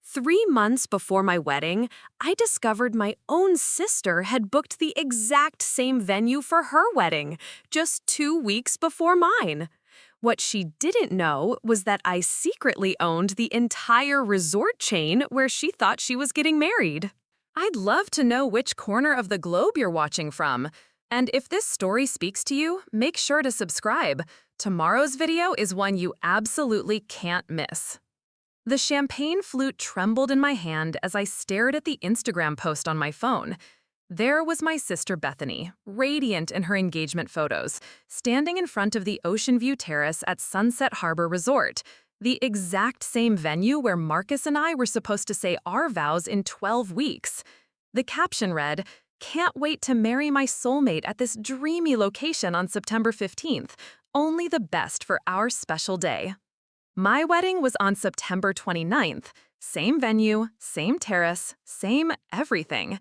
3 months before my wedding, I discovered my own sister had booked the exact same venue for her wedding, just 2 weeks before mine. What she didn't know was that I secretly owned the entire resort chain where she thought she was getting married. I'd love to know which corner of the globe you're watching from. And if this story speaks to you, make sure to subscribe. Tomorrow's video is one you absolutely can't miss. The champagne flute trembled in my hand as I stared at the Instagram post on my phone. There was my sister Bethany, radiant in her engagement photos, standing in front of the Ocean View Terrace at Sunset Harbor Resort, the exact same venue where Marcus and I were supposed to say our vows in 12 weeks. The caption read, "Can't wait to marry my soulmate at this dreamy location on September 15th. Only the best for our special day." My wedding was on September 29th. Same venue, same terrace, same everything.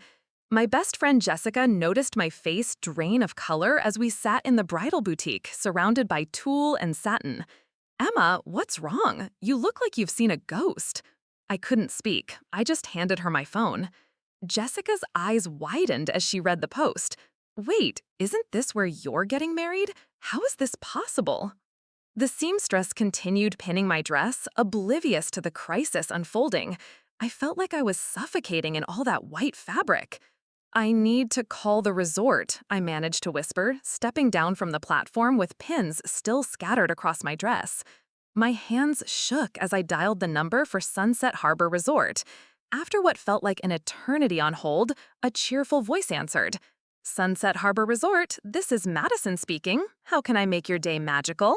My best friend Jessica noticed my face drain of color as we sat in the bridal boutique, surrounded by tulle and satin. "Emma, what's wrong? You look like you've seen a ghost." I couldn't speak. I just handed her my phone. Jessica's eyes widened as she read the post. "Wait, isn't this where you're getting married? How is this possible?" The seamstress continued pinning my dress, oblivious to the crisis unfolding. I felt like I was suffocating in all that white fabric. "I need to call the resort," I managed to whisper, stepping down from the platform with pins still scattered across my dress. My hands shook as I dialed the number for Sunset Harbor Resort. After what felt like an eternity on hold, a cheerful voice answered. "Sunset Harbor Resort, this is Madison speaking. How can I make your day magical?"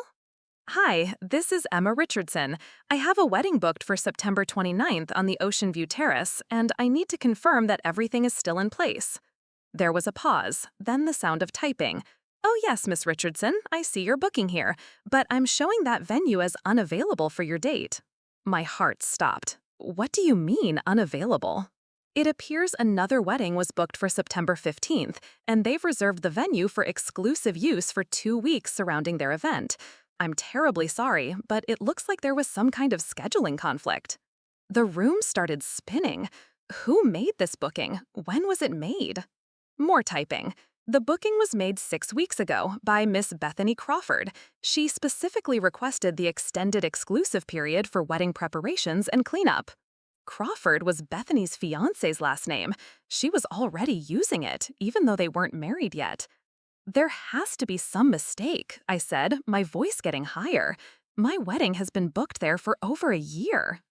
"Hi, this is Emma Richardson. I have a wedding booked for September 29th on the Ocean View Terrace, and I need to confirm that everything is still in place." There was a pause, then the sound of typing. "Oh yes, Miss Richardson, I see your booking here, but I'm showing that venue as unavailable for your date." My heart stopped. What do you mean, unavailable? It appears another wedding was booked for September 15th, and they've reserved the venue for exclusive use for 2 weeks surrounding their event. I'm terribly sorry, but it looks like there was some kind of scheduling conflict. The room started spinning. Who made this booking? When was it made? More typing. The booking was made 6 weeks ago by Miss Bethany Crawford. She specifically requested the extended exclusive period for wedding preparations and cleanup. Crawford was Bethany's fiancé's last name. She was already using it, even though they weren't married yet. "There has to be some mistake," I said, my voice getting higher. "My wedding has been booked there for over a year."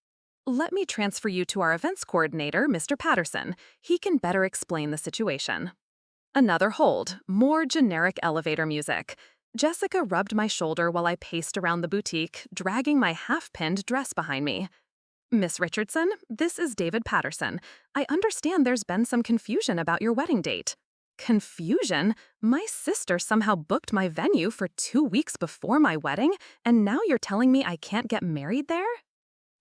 "Let me transfer you to our events coordinator, Mr. Patterson. He can better explain the situation." Another hold, more generic elevator music. Jessica rubbed my shoulder while I paced around the boutique, dragging my half-pinned dress behind me. "Miss Richardson, this is David Patterson. I understand there's been some confusion about your wedding date." Confusion? My sister somehow booked my venue for 2 weeks before my wedding, and now you're telling me I can't get married there?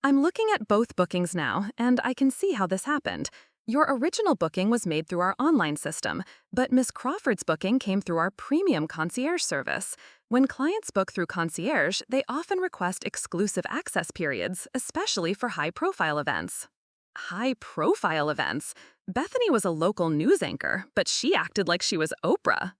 I'm looking at both bookings now, and I can see how this happened. Your original booking was made through our online system, but Miss Crawford's booking came through our premium concierge service. When clients book through concierge, they often request exclusive access periods, especially for high-profile events. High-profile events? Bethany was a local news anchor, but she acted like she was Oprah.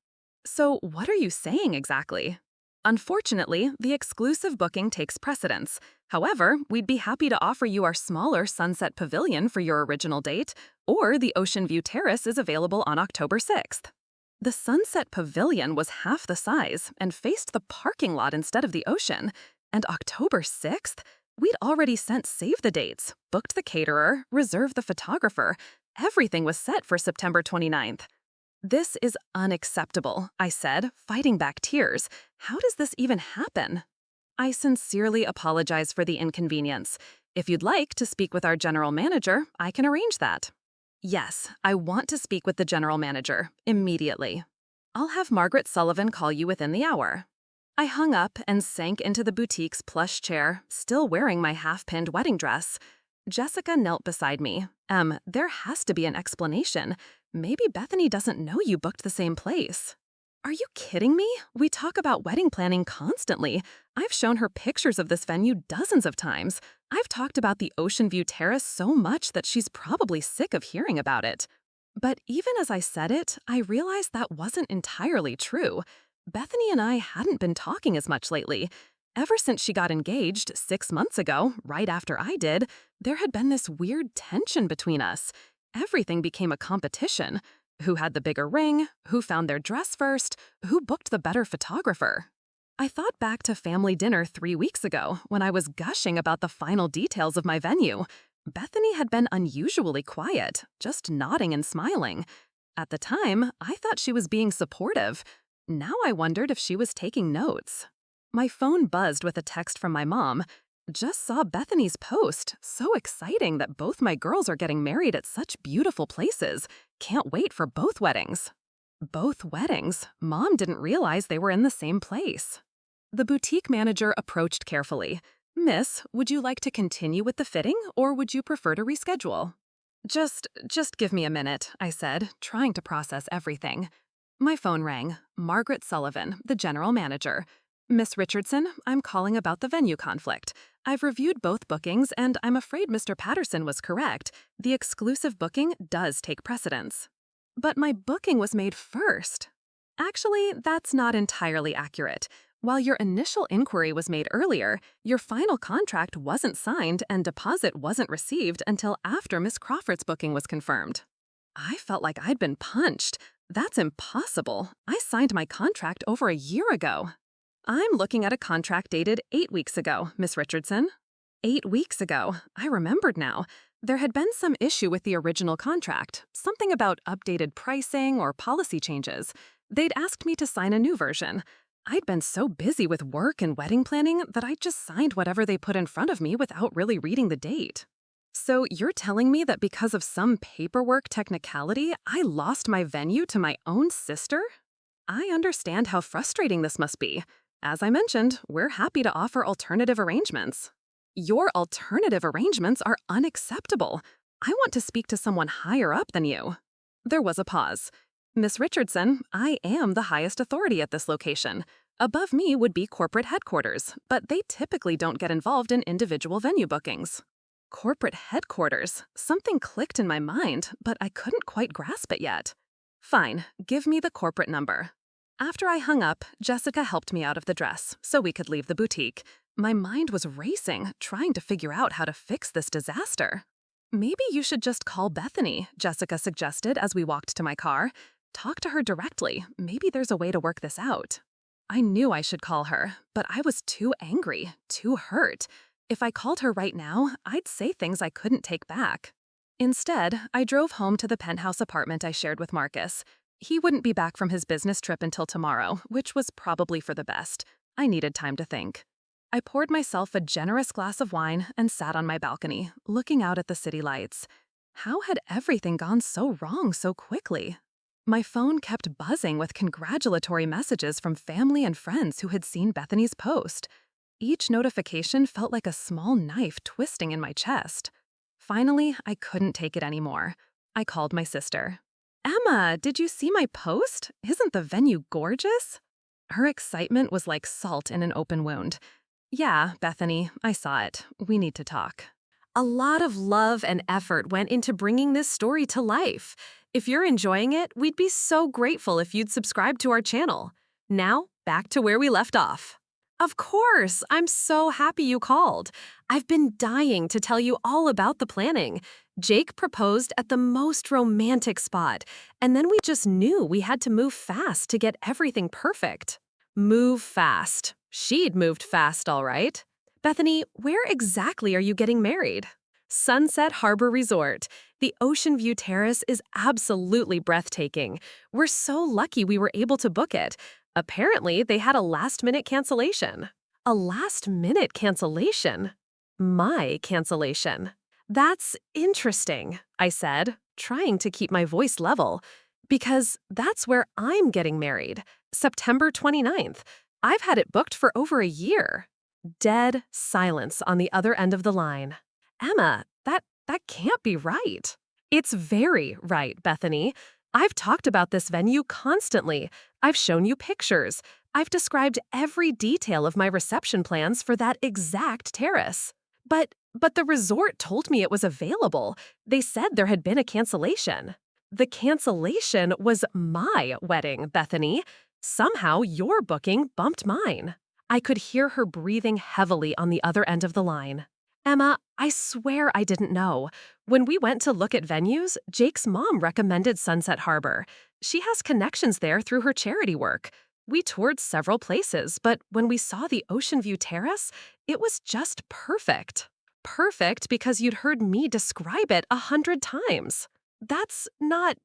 So what are you saying exactly? Unfortunately, the exclusive booking takes precedence. However, we'd be happy to offer you our smaller Sunset Pavilion for your original date, or the Ocean View Terrace is available on October 6th. The Sunset Pavilion was half the size and faced the parking lot instead of the ocean. And October 6th? We'd already sent save the dates, booked the caterer, reserved the photographer. Everything was set for September 29th. "This is unacceptable," I said, fighting back tears. "How does this even happen?" "I sincerely apologize for the inconvenience. If you'd like to speak with our general manager, I can arrange that." "Yes, I want to speak with the general manager, immediately." "I'll have Margaret Sullivan call you within the hour." I hung up and sank into the boutique's plush chair, still wearing my half-pinned wedding dress. Jessica knelt beside me. There has to be an explanation. Maybe Bethany doesn't know you booked the same place." Are you kidding me? We talk about wedding planning constantly. I've shown her pictures of this venue dozens of times. I've talked about the Ocean View Terrace so much that she's probably sick of hearing about it. But even as I said it, I realized that wasn't entirely true. Bethany and I hadn't been talking as much lately. Ever since she got engaged 6 months ago, right after I did, there had been this weird tension between us. Everything became a competition. Who had the bigger ring? Who found their dress first? Who booked the better photographer? I thought back to family dinner 3 weeks ago when I was gushing about the final details of my venue. Bethany had been unusually quiet, just nodding and smiling. At the time, I thought she was being supportive. Now I wondered if she was taking notes. My phone buzzed with a text from my mom. Just saw Bethany's post. So exciting that both my girls are getting married at such beautiful places. Can't wait for both weddings. Both weddings? Mom didn't realize they were in the same place. The boutique manager approached carefully. Miss, would you like to continue with the fitting, or would you prefer to reschedule? Just give me a minute, I said, trying to process everything. My phone rang. Margaret Sullivan, the general manager. Miss Richardson, I'm calling about the venue conflict. I've reviewed both bookings, and I'm afraid Mr. Patterson was correct. The exclusive booking does take precedence. But my booking was made first. Actually, that's not entirely accurate. While your initial inquiry was made earlier, your final contract wasn't signed and deposit wasn't received until after Miss Crawford's booking was confirmed. I felt like I'd been punched. That's impossible. I signed my contract over a year ago. I'm looking at a contract dated 8 weeks ago, Miss Richardson. 8 weeks ago. I remembered now. There had been some issue with the original contract, something about updated pricing or policy changes. They'd asked me to sign a new version. I'd been so busy with work and wedding planning that I just signed whatever they put in front of me without really reading the date. So you're telling me that because of some paperwork technicality, I lost my venue to my own sister? I understand how frustrating this must be. As I mentioned, we're happy to offer alternative arrangements. Your alternative arrangements are unacceptable. I want to speak to someone higher up than you. There was a pause. Miss Richardson, I am the highest authority at this location. Above me would be corporate headquarters, but they typically don't get involved in individual venue bookings. Corporate headquarters? Something clicked in my mind, but I couldn't quite grasp it yet. Fine, give me the corporate number. After I hung up, Jessica helped me out of the dress so we could leave the boutique. My mind was racing, trying to figure out how to fix this disaster. Maybe you should just call Bethany, Jessica suggested as we walked to my car. Talk to her directly. Maybe there's a way to work this out. I knew I should call her, but I was too angry, too hurt. If I called her right now, I'd say things I couldn't take back. Instead, I drove home to the penthouse apartment I shared with Marcus. He wouldn't be back from his business trip until tomorrow, which was probably for the best. I needed time to think. I poured myself a generous glass of wine and sat on my balcony, looking out at the city lights. How had everything gone so wrong so quickly? My phone kept buzzing with congratulatory messages from family and friends who had seen Bethany's post. Each notification felt like a small knife twisting in my chest. Finally, I couldn't take it anymore. I called my sister. Emma, did you see my post? Isn't the venue gorgeous? Her excitement was like salt in an open wound. Yeah, Bethany, I saw it. We need to talk. A lot of love and effort went into bringing this story to life. If you're enjoying it, we'd be so grateful if you'd subscribe to our channel. Now, back to where we left off. Of course, I'm so happy you called. I've been dying to tell you all about the planning. Jake proposed at the most romantic spot, and then we just knew we had to move fast to get everything perfect. Move fast. She'd moved fast, all right. Bethany, where exactly are you getting married? Sunset Harbor Resort. The Ocean View Terrace is absolutely breathtaking. We're so lucky we were able to book it. Apparently, they had a last-minute cancellation. A last-minute cancellation? My cancellation. That's interesting, I said, trying to keep my voice level. Because that's where I'm getting married, September 29th. I've had it booked for over a year. Dead silence on the other end of the line. Emma, that can't be right. It's very right, Bethany. I've talked about this venue constantly. I've shown you pictures. I've described every detail of my reception plans for that exact terrace. But the resort told me it was available. They said there had been a cancellation. The cancellation was my wedding, Bethany. Somehow your booking bumped mine. I could hear her breathing heavily on the other end of the line. Emma, I swear I didn't know. When we went to look at venues, Jake's mom recommended Sunset Harbor. She has connections there through her charity work. We toured several places, but when we saw the Ocean View Terrace, it was just perfect. Perfect because you'd heard me describe it 100 times. That's not,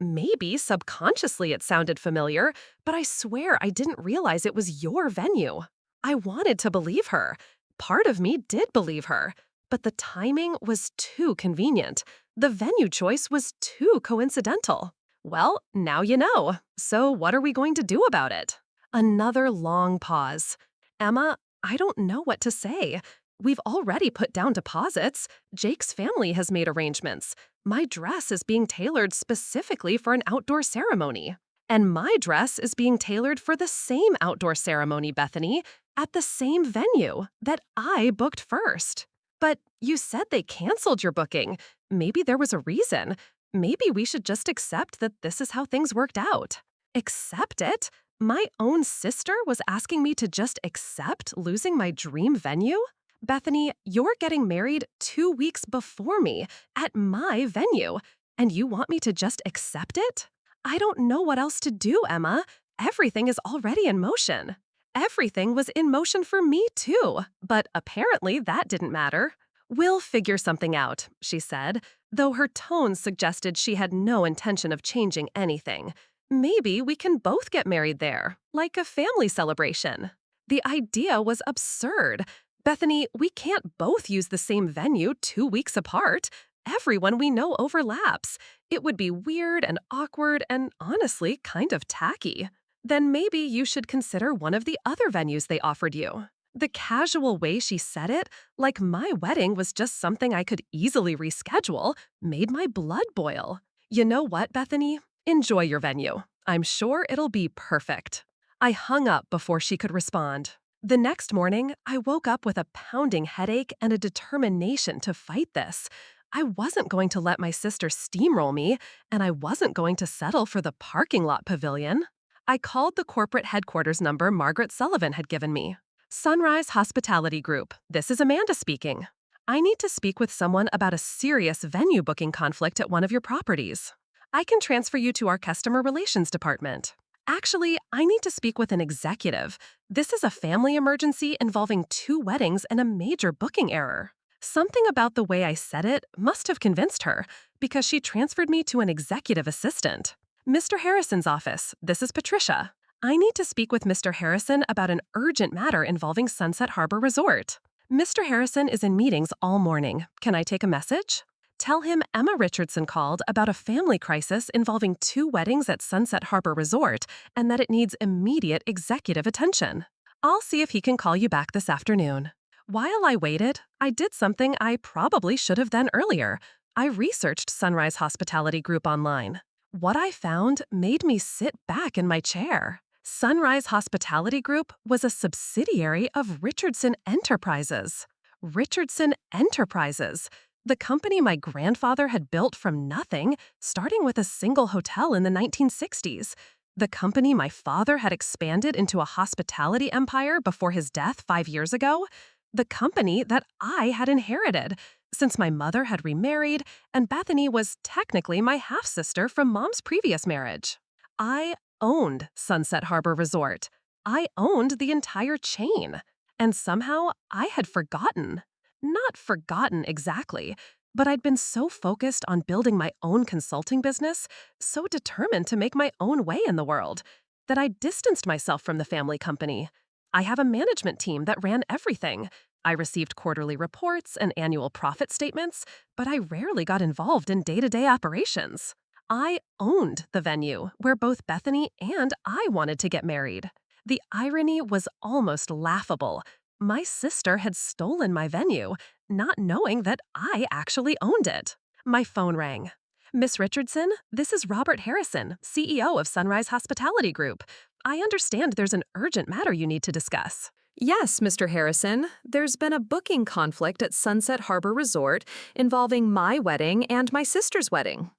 maybe subconsciously it sounded familiar, but I swear I didn't realize it was your venue. I wanted to believe her. Part of me did believe her, but the timing was too convenient. The venue choice was too coincidental. Well, now you know. So what are we going to do about it? Another long pause. Emma, I don't know what to say. We've already put down deposits. Jake's family has made arrangements. My dress is being tailored specifically for an outdoor ceremony. And my dress is being tailored for the same outdoor ceremony, Bethany, at the same venue that I booked first. But you said they canceled your booking. Maybe there was a reason. Maybe we should just accept that this is how things worked out. Accept it? My own sister was asking me to just accept losing my dream venue? Bethany, you're getting married 2 weeks before me at my venue, and you want me to just accept it? I don't know what else to do, Emma. Everything is already in motion. Everything was in motion for me, too, but apparently that didn't matter. We'll figure something out, she said, though her tone suggested she had no intention of changing anything. Maybe we can both get married there, like a family celebration. The idea was absurd. Bethany, we can't both use the same venue 2 weeks apart. Everyone we know overlaps. It would be weird and awkward and honestly kind of tacky. Then maybe you should consider one of the other venues they offered you. The casual way she said it, like my wedding was just something I could easily reschedule, made my blood boil. You know what, Bethany? Enjoy your venue. I'm sure it'll be perfect. I hung up before she could respond. The next morning, I woke up with a pounding headache and a determination to fight this. I wasn't going to let my sister steamroll me, and I wasn't going to settle for the parking lot pavilion. I called the corporate headquarters number Margaret Sullivan had given me. Sunrise Hospitality Group, this is Amanda speaking. I need to speak with someone about a serious venue booking conflict at one of your properties. I can transfer you to our customer relations department. Actually, I need to speak with an executive. This is a family emergency involving 2 weddings and a major booking error. Something about the way I said it must have convinced her, because she transferred me to an executive assistant. Mr. Harrison's office, this is Patricia. I need to speak with Mr. Harrison about an urgent matter involving Sunset Harbor Resort. Mr. Harrison is in meetings all morning. Can I take a message? Tell him Emma Richardson called about a family crisis involving 2 weddings at Sunset Harbor Resort and that it needs immediate executive attention. I'll see if he can call you back this afternoon. While I waited, I did something I probably should have done earlier. I researched Sunrise Hospitality Group online. What I found made me sit back in my chair. Sunrise Hospitality Group was a subsidiary of Richardson Enterprises. Richardson Enterprises, the company my grandfather had built from nothing, starting with a single hotel in the 1960s. The company my father had expanded into a hospitality empire before his death 5 years ago. The company that I had inherited, since my mother had remarried and Bethany was technically my half-sister from Mom's previous marriage. I owned Sunset Harbor Resort. I owned the entire chain. And somehow I had forgotten. Not forgotten exactly, but I'd been so focused on building my own consulting business, so determined to make my own way in the world, that I distanced myself from the family company. I have a management team that ran everything. I received quarterly reports and annual profit statements, but I rarely got involved in day-to-day operations. I owned the venue where both Bethany and I wanted to get married. The irony was almost laughable. My sister had stolen my venue, not knowing that I actually owned it. My phone rang. Miss Richardson, this is Robert Harrison, CEO of Sunrise Hospitality Group. I understand there's an urgent matter you need to discuss. Yes, Mr. Harrison, there's been a booking conflict at Sunset Harbor Resort involving my wedding and my sister's wedding.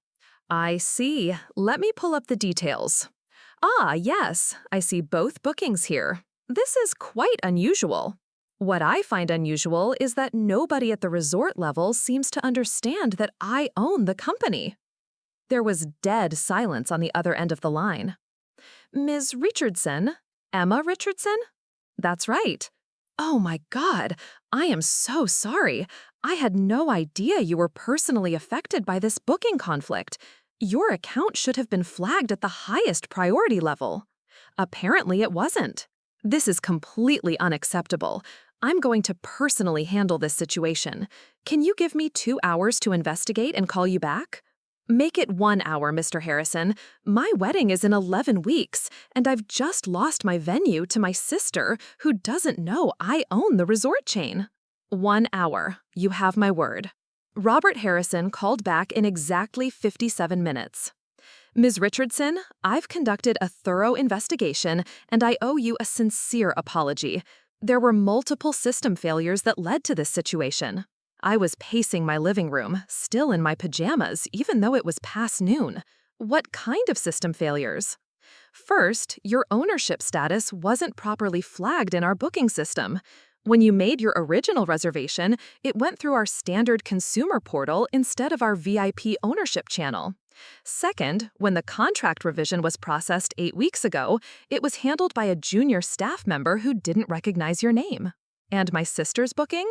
I see. Let me pull up the details. Ah, yes, I see both bookings here. This is quite unusual. What I find unusual is that nobody at the resort level seems to understand that I own the company. There was dead silence on the other end of the line. Ms. Richardson? Emma Richardson? That's right. Oh my God, I am so sorry. I had no idea you were personally affected by this booking conflict. Your account should have been flagged at the highest priority level. Apparently it wasn't. This is completely unacceptable. I'm going to personally handle this situation. Can you give me 2 hours to investigate and call you back? Make it 1 hour, Mr. Harrison. My wedding is in 11 weeks, and I've just lost my venue to my sister, who doesn't know I own the resort chain. 1 hour. You have my word. Robert Harrison called back in exactly 57 minutes. Ms. Richardson, I've conducted a thorough investigation, and I owe you a sincere apology. There were multiple system failures that led to this situation. I was pacing my living room, still in my pajamas, even though it was past noon. What kind of system failures? First, your ownership status wasn't properly flagged in our booking system. When you made your original reservation, it went through our standard consumer portal instead of our VIP ownership channel. Second, when the contract revision was processed 8 weeks ago, it was handled by a junior staff member who didn't recognize your name. And my sister's booking?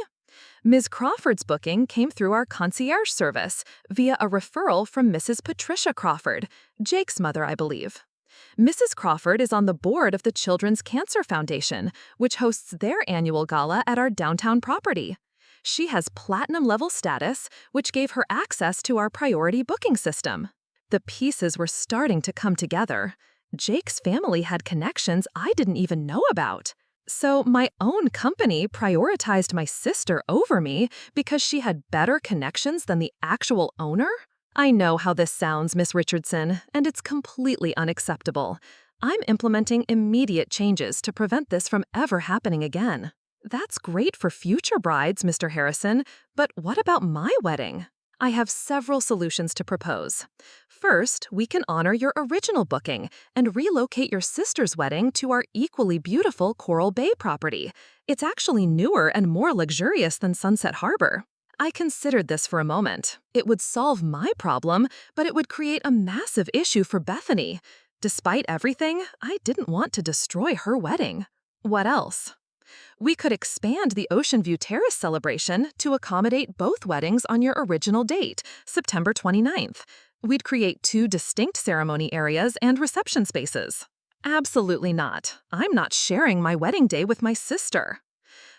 Ms. Crawford's booking came through our concierge service via a referral from Mrs. Patricia Crawford, Jake's mother, I believe. Mrs. Crawford is on the board of the Children's Cancer Foundation, which hosts their annual gala at our downtown property. She has platinum-level status, which gave her access to our priority booking system. The pieces were starting to come together. Jake's family had connections I didn't even know about. So my own company prioritized my sister over me because she had better connections than the actual owner? I know how this sounds, Miss Richardson, and it's completely unacceptable. I'm implementing immediate changes to prevent this from ever happening again. That's great for future brides, Mr. Harrison, but what about my wedding? I have several solutions to propose. First, we can honor your original booking and relocate your sister's wedding to our equally beautiful Coral Bay property. It's actually newer and more luxurious than Sunset Harbor. I considered this for a moment. It would solve my problem, but it would create a massive issue for Bethany. Despite everything, I didn't want to destroy her wedding. What else? We could expand the Ocean View Terrace celebration to accommodate both weddings on your original date, September 29th. We'd create 2 distinct ceremony areas and reception spaces. Absolutely not. I'm not sharing my wedding day with my sister.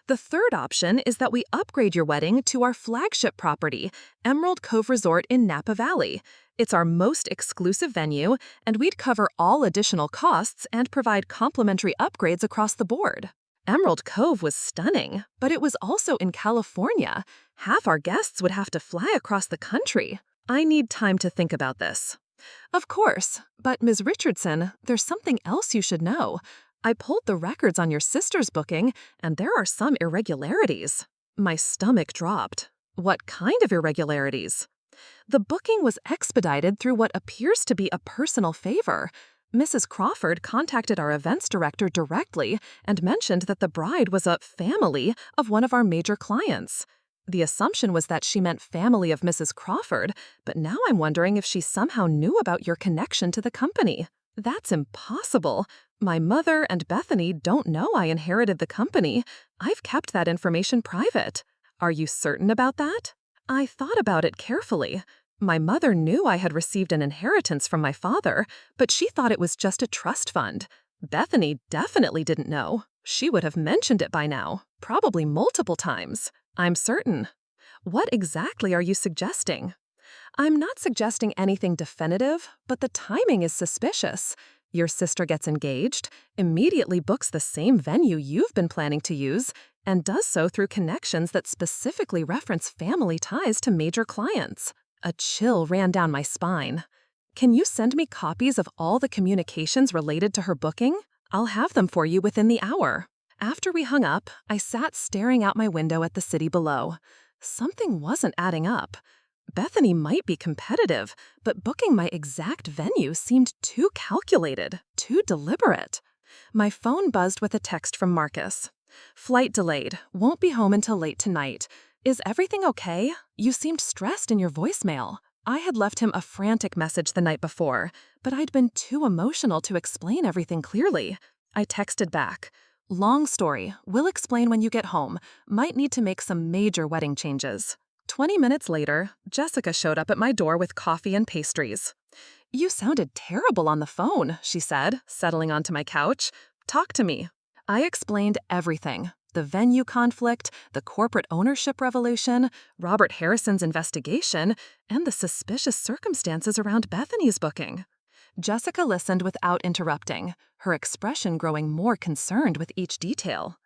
The third option is that we upgrade your wedding to our flagship property, Emerald Cove Resort in Napa Valley. It's our most exclusive venue, and we'd cover all additional costs and provide complimentary upgrades across the board. Emerald Cove was stunning, but it was also in California. Half our guests would have to fly across the country. I need time to think about this. Of course, but Ms. Richardson, there's something else you should know. I pulled the records on your sister's booking, and there are some irregularities. My stomach dropped. What kind of irregularities? The booking was expedited through what appears to be a personal favor. Mrs. Crawford contacted our events director directly and mentioned that the bride was a family of one of our major clients. The assumption was that she meant family of Mrs. Crawford, but now I'm wondering if she somehow knew about your connection to the company. That's impossible. My mother and Bethany don't know I inherited the company. I've kept that information private. Are you certain about that? I thought about it carefully. My mother knew I had received an inheritance from my father, but she thought it was just a trust fund. Bethany definitely didn't know. She would have mentioned it by now, probably multiple times. I'm certain. What exactly are you suggesting? I'm not suggesting anything definitive, but the timing is suspicious. Your sister gets engaged, immediately books the same venue you've been planning to use, and does so through connections that specifically reference family ties to major clients. A chill ran down my spine. Can you send me copies of all the communications related to her booking? I'll have them for you within the hour. After we hung up, I sat staring out my window at the city below. Something wasn't adding up. Bethany might be competitive, but booking my exact venue seemed too calculated, too deliberate. My phone buzzed with a text from Marcus. Flight delayed. Won't be home until late tonight. Is everything okay? You seemed stressed in your voicemail. I had left him a frantic message the night before, but I'd been too emotional to explain everything clearly. I texted back. Long story. Will explain when you get home. Might need to make some major wedding changes. 20 minutes later, Jessica showed up at my door with coffee and pastries. You sounded terrible on the phone, she said, settling onto my couch. Talk to me. I explained everything. The venue conflict, the corporate ownership revolution, Robert Harrison's investigation, and the suspicious circumstances around Bethany's booking. Jessica listened without interrupting, her expression growing more concerned with each detail.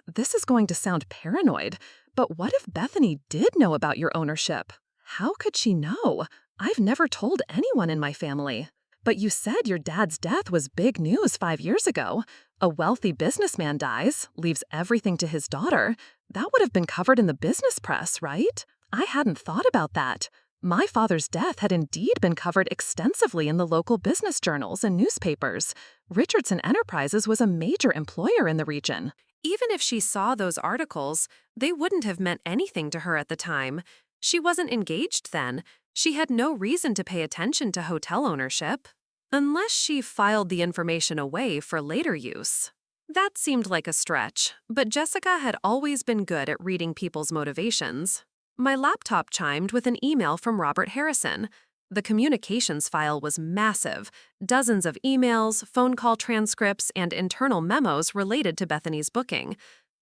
This is going to sound paranoid, but what if Bethany did know about your ownership? How could she know? I've never told anyone in my family. But you said your dad's death was big news 5 years ago. A wealthy businessman dies, leaves everything to his daughter. That would have been covered in the business press, right? I hadn't thought about that. My father's death had indeed been covered extensively in the local business journals and newspapers. Richardson Enterprises was a major employer in the region. Even if she saw those articles, they wouldn't have meant anything to her at the time. She wasn't engaged then. She had no reason to pay attention to hotel ownership, unless she filed the information away for later use. That seemed like a stretch, but Jessica had always been good at reading people's motivations. My laptop chimed with an email from Robert Harrison. The communications file was massive, dozens of emails, phone call transcripts, and internal memos related to Bethany's booking.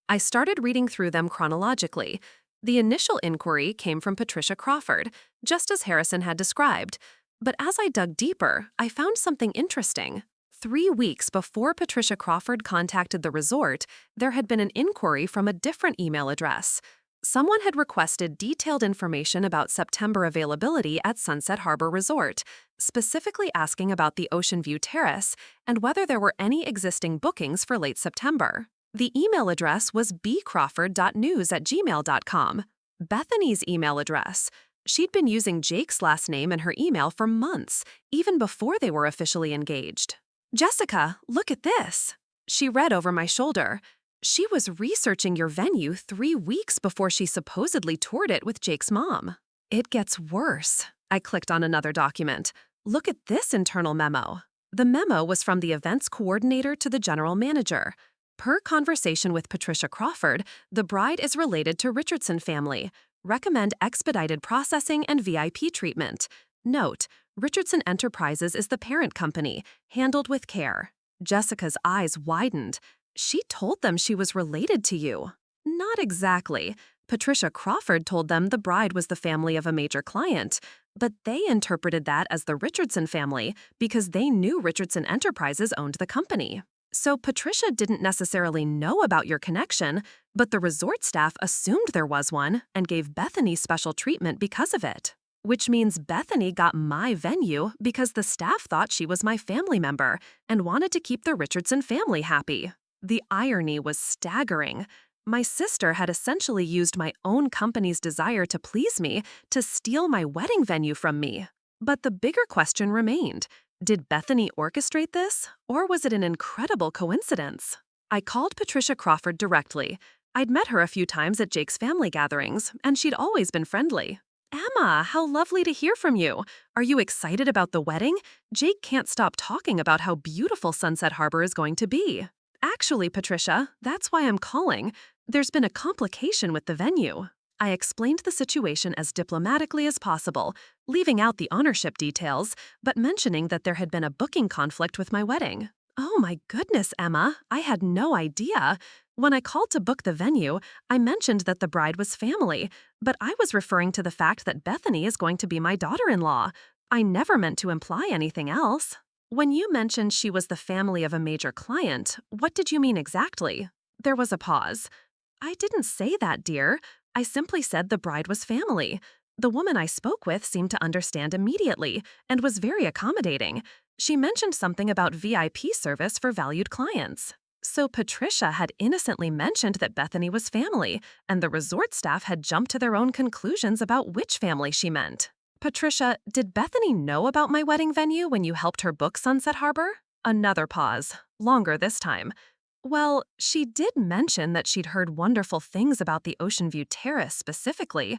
I started reading through them chronologically. The initial inquiry came from Patricia Crawford, just as Harrison had described. But as I dug deeper, I found something interesting. 3 weeks before Patricia Crawford contacted the resort, there had been an inquiry from a different email address. Someone had requested detailed information about September availability at Sunset Harbor Resort, specifically asking about the Ocean View Terrace and whether there were any existing bookings for late September. The email address was bcrawford.news@gmail.com. Bethany's email address. She'd been using Jake's last name in her email for months, even before they were officially engaged. Jessica, look at this. She read over my shoulder. She was researching your venue 3 weeks before she supposedly toured it with Jake's mom. It gets worse. I clicked on another document. Look at this internal memo. The memo was from the events coordinator to the general manager. Per conversation with Patricia Crawford, the bride is related to Richardson family. Recommend expedited processing and VIP treatment. Note, Richardson Enterprises is the parent company, handled with care. Jessica's eyes widened. She told them she was related to you. Not exactly. Patricia Crawford told them the bride was the family of a major client, but they interpreted that as the Richardson family because they knew Richardson Enterprises owned the company. So Patricia didn't necessarily know about your connection, but the resort staff assumed there was one and gave Bethany special treatment because of it. Which means Bethany got my venue because the staff thought she was my family member and wanted to keep the Richardson family happy. The irony was staggering. My sister had essentially used my own company's desire to please me to steal my wedding venue from me. But the bigger question remained. Did Bethany orchestrate this, or was it an incredible coincidence? I called Patricia Crawford directly. I'd met her a few times at Jake's family gatherings, and she'd always been friendly. Emma, how lovely to hear from you. Are you excited about the wedding? Jake can't stop talking about how beautiful Sunset Harbor is going to be. Actually, Patricia, that's why I'm calling. There's been a complication with the venue. I explained the situation as diplomatically as possible, leaving out the ownership details, but mentioning that there had been a booking conflict with my wedding. Oh my goodness, Emma, I had no idea. When I called to book the venue, I mentioned that the bride was family, but I was referring to the fact that Bethany is going to be my daughter-in-law. I never meant to imply anything else. When you mentioned she was the family of a major client, what did you mean exactly? There was a pause. I didn't say that, dear. I simply said the bride was family. The woman I spoke with seemed to understand immediately and was very accommodating. She mentioned something about VIP service for valued clients. So Patricia had innocently mentioned that Bethany was family, and the resort staff had jumped to their own conclusions about which family she meant. Patricia, did Bethany know about my wedding venue when you helped her book Sunset Harbor? Another pause, longer this time. Well, she did mention that she'd heard wonderful things about the Ocean View Terrace specifically.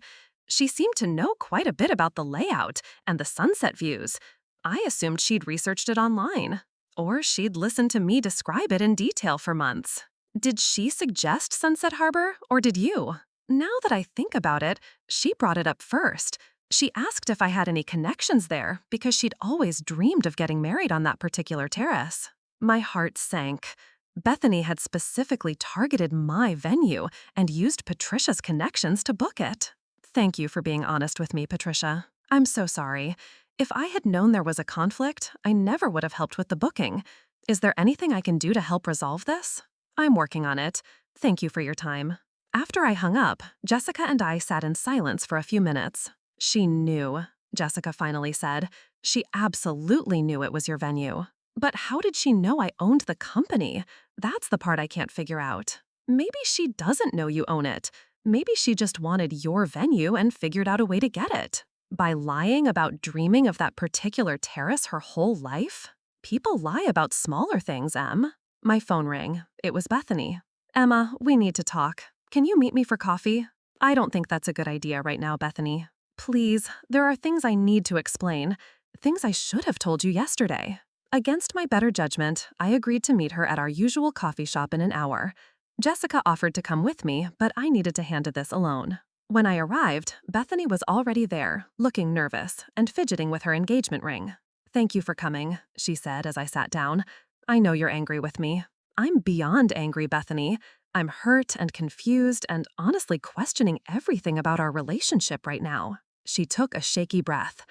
She seemed to know quite a bit about the layout and the sunset views. I assumed she'd researched it online. Or she'd listened to me describe it in detail for months. Did she suggest Sunset Harbor, or did you? Now that I think about it, she brought it up first. She asked if I had any connections there because she'd always dreamed of getting married on that particular terrace. My heart sank. Bethany had specifically targeted my venue and used Patricia's connections to book it. Thank you for being honest with me, Patricia. I'm so sorry. If I had known there was a conflict, I never would have helped with the booking. Is there anything I can do to help resolve this? I'm working on it. Thank you for your time. After I hung up, Jessica and I sat in silence for a few minutes. She knew, Jessica finally said. She absolutely knew it was your venue. But how did she know I owned the company? That's the part I can't figure out. Maybe she doesn't know you own it. Maybe she just wanted your venue and figured out a way to get it. By lying about dreaming of that particular terrace her whole life? People lie about smaller things, Em. My phone rang. It was Bethany. Emma, we need to talk. Can you meet me for coffee? I don't think that's a good idea right now, Bethany. Please, there are things I need to explain. Things I should have told you yesterday. Against my better judgment, I agreed to meet her at our usual coffee shop in an hour. Jessica offered to come with me, but I needed to handle this alone. When I arrived, Bethany was already there, looking nervous and fidgeting with her engagement ring. Thank you for coming, she said as I sat down. I know you're angry with me. I'm beyond angry, Bethany. I'm hurt and confused and honestly questioning everything about our relationship right now. She took a shaky breath.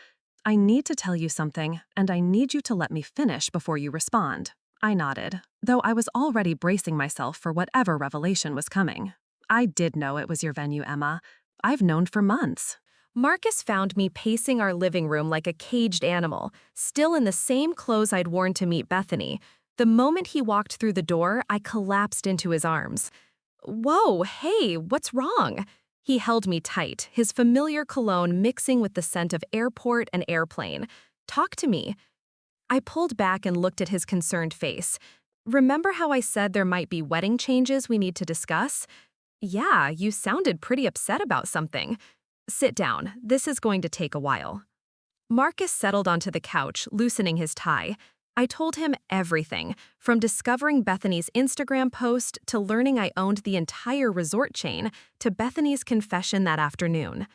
I need to tell you something, and I need you to let me finish before you respond. I nodded, though I was already bracing myself for whatever revelation was coming. I did know it was your venue, Emma. I've known for months. Marcus found me pacing our living room like a caged animal, still in the same clothes I'd worn to meet Bethany. The moment he walked through the door, I collapsed into his arms. Whoa, hey, what's wrong? He held me tight, his familiar cologne mixing with the scent of airport and airplane. Talk to me. I pulled back and looked at his concerned face. Remember how I said there might be wedding changes we need to discuss? Yeah, you sounded pretty upset about something. Sit down. This is going to take a while. Marcus settled onto the couch, loosening his tie. I told him everything, from discovering Bethany's Instagram post to learning I owned the entire resort chain to Bethany's confession that afternoon.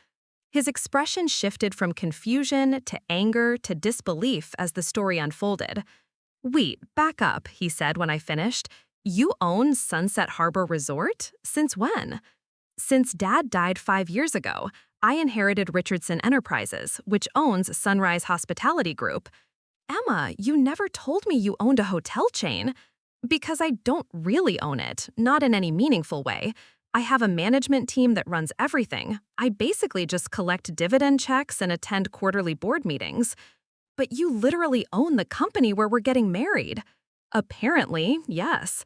His expression shifted from confusion to anger to disbelief as the story unfolded. Wait, back up, he said when I finished. You own Sunset Harbor Resort? Since when? Since Dad died 5 years ago, I inherited Richardson Enterprises, which owns Sunrise Hospitality Group. Emma, you never told me you owned a hotel chain. Because I don't really own it, not in any meaningful way. I have a management team that runs everything. I basically just collect dividend checks and attend quarterly board meetings. But you literally own the company where we're getting married. Apparently, yes.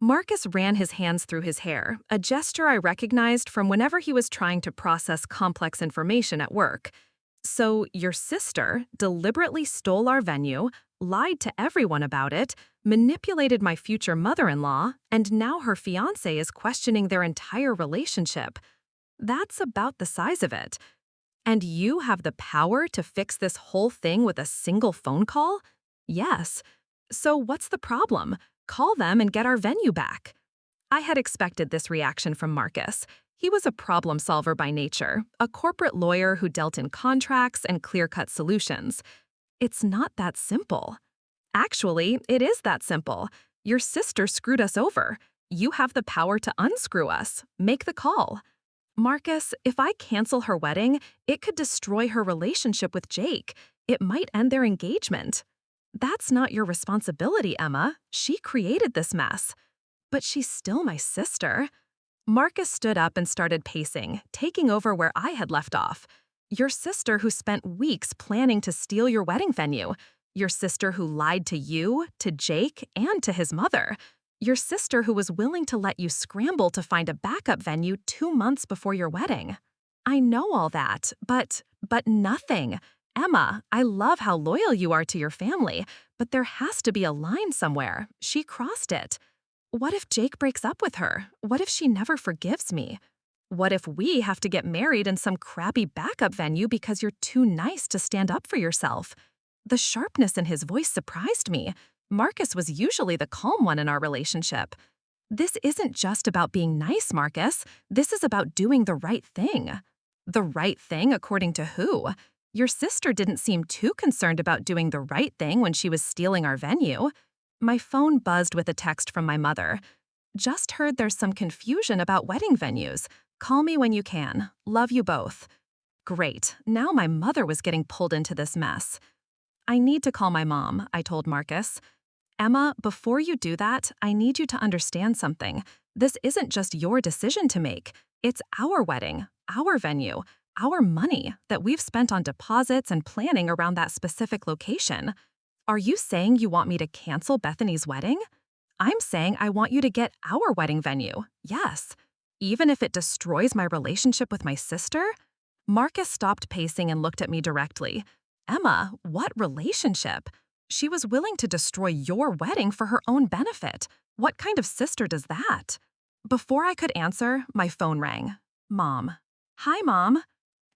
Marcus ran his hands through his hair, a gesture I recognized from whenever he was trying to process complex information at work. So your sister deliberately stole our venue, lied to everyone about it, manipulated my future mother-in-law, and now her fiancé is questioning their entire relationship. That's about the size of it. And you have the power to fix this whole thing with a single phone call? Yes. So what's the problem? Call them and get our venue back. I had expected this reaction from Marcus. He was a problem solver by nature, a corporate lawyer who dealt in contracts and clear-cut solutions. It's not that simple. Actually, it is that simple. Your sister screwed us over. You have the power to unscrew us. Make the call. Marcus, if I cancel her wedding, it could destroy her relationship with Jake. It might end their engagement. That's not your responsibility, Emma. She created this mess. But she's still my sister. Marcus stood up and started pacing, taking over where I had left off. Your sister who spent weeks planning to steal your wedding venue. Your sister who lied to you, to Jake, and to his mother. Your sister who was willing to let you scramble to find a backup venue 2 months before your wedding. I know all that, but nothing. Emma, I love how loyal you are to your family, but there has to be a line somewhere. She crossed it. What if Jake breaks up with her? What if she never forgives me? What if we have to get married in some crappy backup venue because you're too nice to stand up for yourself? The sharpness in his voice surprised me. Marcus was usually the calm one in our relationship. This isn't just about being nice, Marcus. This is about doing the right thing. The right thing according to who? Your sister didn't seem too concerned about doing the right thing when she was stealing our venue. My phone buzzed with a text from my mother. Just heard there's some confusion about wedding venues. Call me when you can. Love you both. Great. Now my mother was getting pulled into this mess. I need to call my mom, I told Marcus. Emma, before you do that, I need you to understand something. This isn't just your decision to make. It's our wedding, our venue, our money that we've spent on deposits and planning around that specific location. Are you saying you want me to cancel Bethany's wedding? I'm saying I want you to get our wedding venue, yes. Even if it destroys my relationship with my sister? Marcus stopped pacing and looked at me directly. Emma, what relationship? She was willing to destroy your wedding for her own benefit. What kind of sister does that? Before I could answer, my phone rang. Mom. Hi, Mom.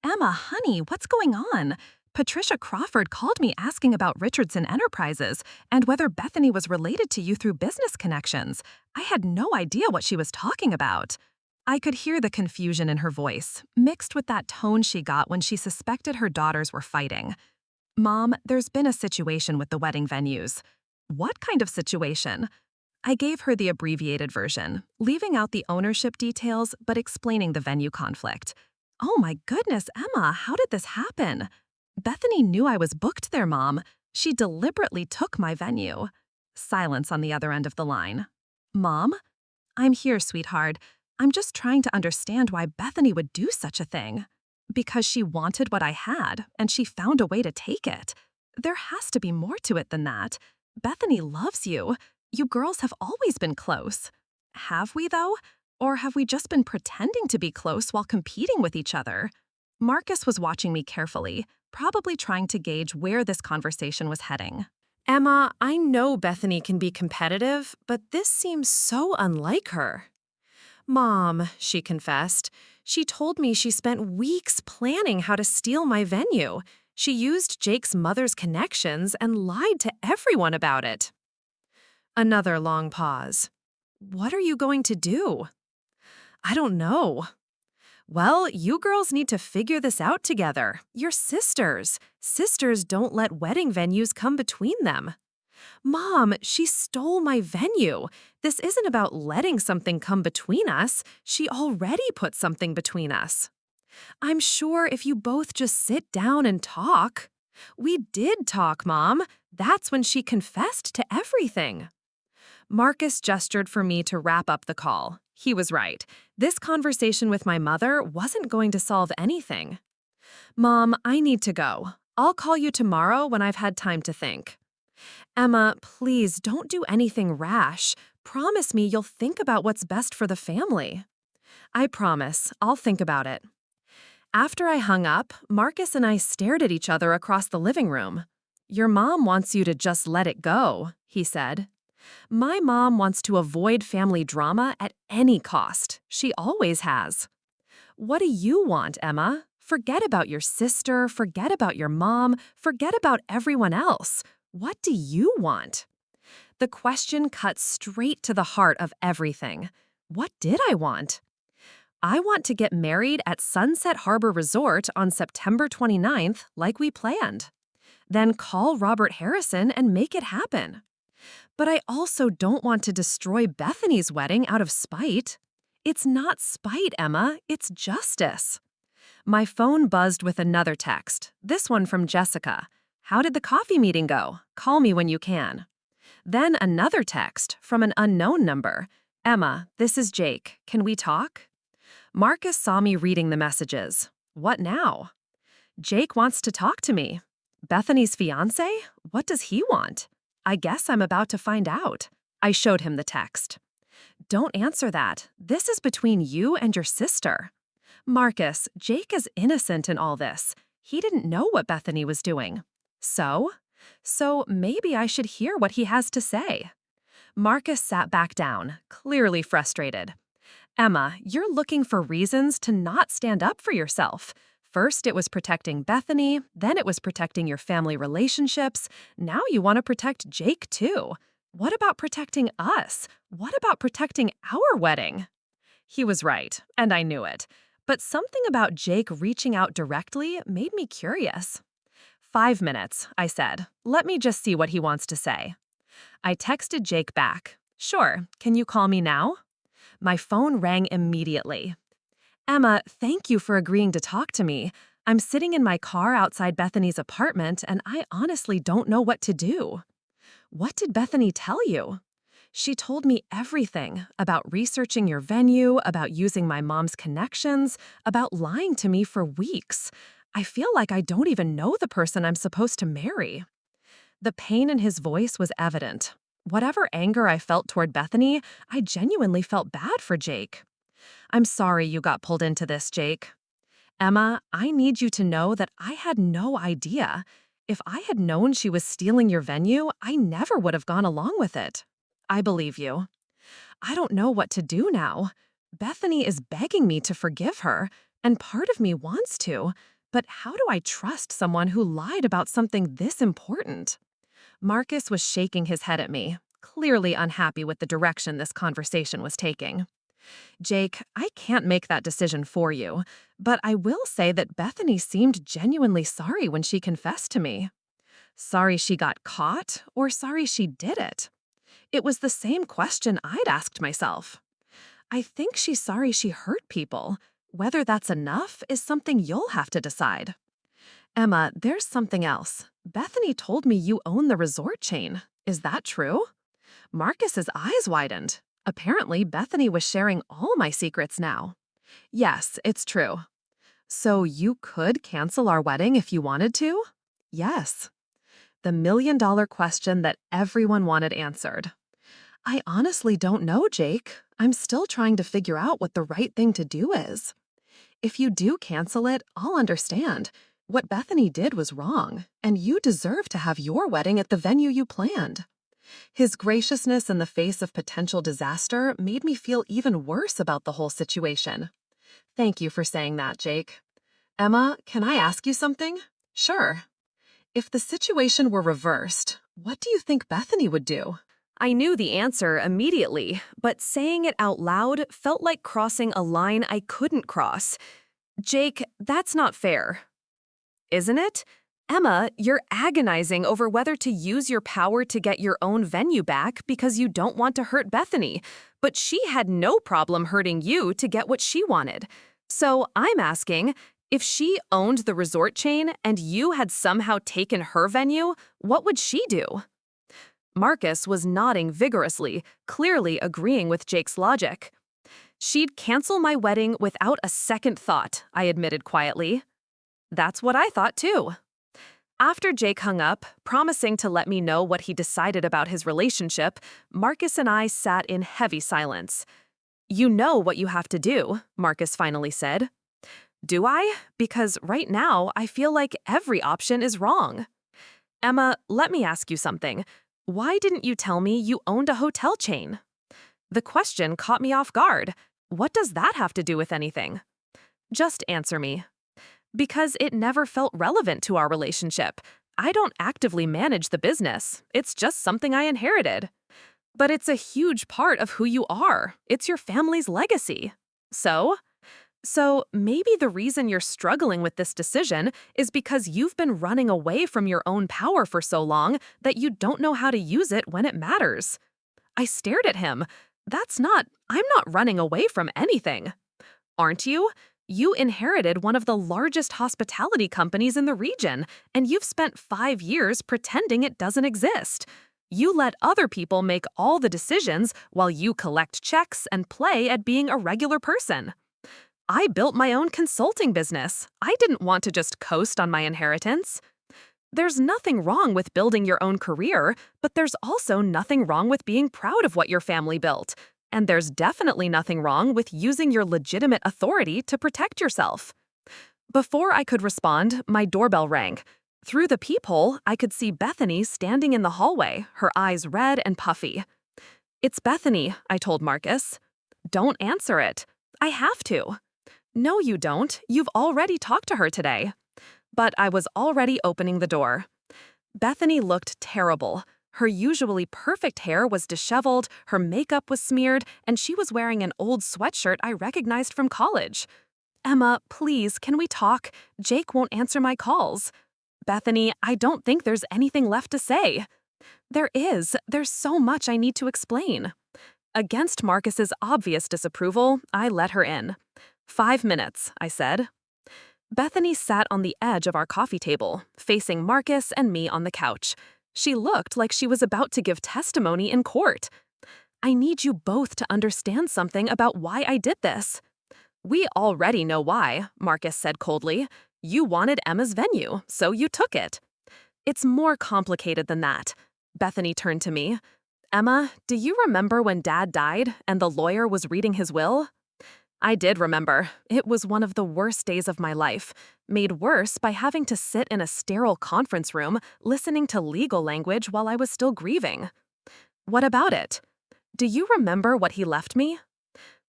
Emma, honey, what's going on? Patricia Crawford called me asking about Richardson Enterprises and whether Bethany was related to you through business connections. I had no idea what she was talking about. I could hear the confusion in her voice, mixed with that tone she got when she suspected her daughters were fighting. Mom, there's been a situation with the wedding venues. What kind of situation? I gave her the abbreviated version, leaving out the ownership details but explaining the venue conflict. Oh my goodness, Emma, how did this happen? Bethany knew I was booked there, Mom. She deliberately took my venue. Silence on the other end of the line. Mom? I'm here, sweetheart. I'm just trying to understand why Bethany would do such a thing. Because she wanted what I had, and she found a way to take it. There has to be more to it than that. Bethany loves you. You girls have always been close. Have we, though? Or have we just been pretending to be close while competing with each other? Marcus was watching me carefully, probably trying to gauge where this conversation was heading. Emma, I know Bethany can be competitive, but this seems so unlike her. Mom, she confessed. She told me she spent weeks planning how to steal my venue. She used Jake's mother's connections and lied to everyone about it. Another long pause. What are you going to do? I don't know. Well, you girls need to figure this out together. You're sisters. Sisters don't let wedding venues come between them. Mom, she stole my venue. This isn't about letting something come between us. She already put something between us. I'm sure if you both just sit down and talk. We did talk, Mom. That's when she confessed to everything. Marcus gestured for me to wrap up the call. He was right. This conversation with my mother wasn't going to solve anything. Mom, I need to go. I'll call you tomorrow when I've had time to think. Emma, please don't do anything rash. Promise me you'll think about what's best for the family. I promise. I'll think about it. After I hung up, Marcus and I stared at each other across the living room. Your mom wants you to just let it go, he said. My mom wants to avoid family drama at any cost. She always has. What do you want, Emma? Forget about your sister, forget about your mom, forget about everyone else. What do you want? The question cut straight to the heart of everything. What did I want? I want to get married at Sunset Harbor Resort on September 29th, like we planned. Then call Robert Harrison and make it happen. But I also don't want to destroy Bethany's wedding out of spite. It's not spite, Emma, it's justice. My phone buzzed with another text, this one from Jessica. How did the coffee meeting go? Call me when you can. Then another text from an unknown number. Emma, this is Jake. Can we talk? Marcus saw me reading the messages. What now? Jake wants to talk to me. Bethany's fiance? What does he want? I guess I'm about to find out. I showed him the text. Don't answer that. This is between you and your sister. Marcus, Jake is innocent in all this. He didn't know what Bethany was doing. So? So maybe I should hear what he has to say. Marcus sat back down, clearly frustrated. Emma, you're looking for reasons to not stand up for yourself. First, it was protecting Bethany, then it was protecting your family relationships. Now you want to protect Jake, too. What about protecting us? What about protecting our wedding? He was right, and I knew it. But something about Jake reaching out directly made me curious. 5 minutes, I said. Let me just see what he wants to say. I texted Jake back. Sure, can you call me now? My phone rang immediately. Emma, thank you for agreeing to talk to me. I'm sitting in my car outside Bethany's apartment, and I honestly don't know what to do. What did Bethany tell you? She told me everything about researching your venue, about using my mom's connections, about lying to me for weeks. I feel like I don't even know the person I'm supposed to marry. The pain in his voice was evident. Whatever anger I felt toward Bethany, I genuinely felt bad for Jake. I'm sorry you got pulled into this, Jake. Emma, I need you to know that I had no idea. If I had known she was stealing your venue, I never would have gone along with it. I believe you. I don't know what to do now. Bethany is begging me to forgive her, and part of me wants to, but how do I trust someone who lied about something this important? Marcus was shaking his head at me, clearly unhappy with the direction this conversation was taking. Jake, I can't make that decision for you, but I will say that Bethany seemed genuinely sorry when she confessed to me. Sorry she got caught, or sorry she did it? It was the same question I'd asked myself. I think she's sorry she hurt people. Whether that's enough is something you'll have to decide. Emma, there's something else. Bethany told me you own the resort chain. Is that true? Marcus's eyes widened. Apparently, Bethany was sharing all my secrets now. Yes, it's true. So you could cancel our wedding if you wanted to? Yes. The million-dollar question that everyone wanted answered. I honestly don't know, Jake. I'm still trying to figure out what the right thing to do is. If you do cancel it, I'll understand. What Bethany did was wrong, and you deserve to have your wedding at the venue you planned. His graciousness in the face of potential disaster made me feel even worse about the whole situation. Thank you for saying that, Jake. Emma, can I ask you something? Sure. If the situation were reversed, what do you think Bethany would do? I knew the answer immediately, but saying it out loud felt like crossing a line I couldn't cross. Jake, that's not fair. Isn't it? Emma, you're agonizing over whether to use your power to get your own venue back because you don't want to hurt Bethany, but she had no problem hurting you to get what she wanted. So I'm asking, if she owned the resort chain and you had somehow taken her venue, what would she do? Marcus was nodding vigorously, clearly agreeing with Jake's logic. She'd cancel my wedding without a second thought, I admitted quietly. That's what I thought too. After Jake hung up, promising to let me know what he decided about his relationship, Marcus and I sat in heavy silence. You know what you have to do, Marcus finally said. Do I? Because right now, I feel like every option is wrong. Emma, let me ask you something. Why didn't you tell me you owned a hotel chain? The question caught me off guard. What does that have to do with anything? Just answer me. Because it never felt relevant to our relationship. I don't actively manage the business. It's just something I inherited. But it's a huge part of who you are. It's your family's legacy. So maybe the reason you're struggling with this decision is because you've been running away from your own power for so long that you don't know how to use it when it matters. I stared at him. I'm not running away from anything. Aren't you? You inherited one of the largest hospitality companies in the region, and you've spent 5 years pretending it doesn't exist. You let other people make all the decisions while you collect checks and play at being a regular person. I built my own consulting business. I didn't want to just coast on my inheritance. There's nothing wrong with building your own career, but there's also nothing wrong with being proud of what your family built. And there's definitely nothing wrong with using your legitimate authority to protect yourself. Before I could respond, my doorbell rang. Through the peephole, I could see Bethany standing in the hallway, her eyes red and puffy. "It's Bethany," I told Marcus. "Don't answer it." "I have to." "No, you don't. You've already talked to her today." But I was already opening the door. Bethany looked terrible. Her usually perfect hair was disheveled, her makeup was smeared, and she was wearing an old sweatshirt I recognized from college. "Emma, please, can we talk? Jake won't answer my calls." "Bethany, I don't think there's anything left to say." "There is. There's so much I need to explain." Against Marcus's obvious disapproval, I let her in. "5 minutes," I said. Bethany sat on the edge of our coffee table, facing Marcus and me on the couch. She looked like she was about to give testimony in court. "I need you both to understand something about why I did this." "We already know why," Marcus said coldly. "You wanted Emma's venue, so you took it." "It's more complicated than that." Bethany turned to me. "Emma, do you remember when Dad died and the lawyer was reading his will?" I did remember. It was one of the worst days of my life, made worse by having to sit in a sterile conference room listening to legal language while I was still grieving. "What about it? Do you remember what he left me?"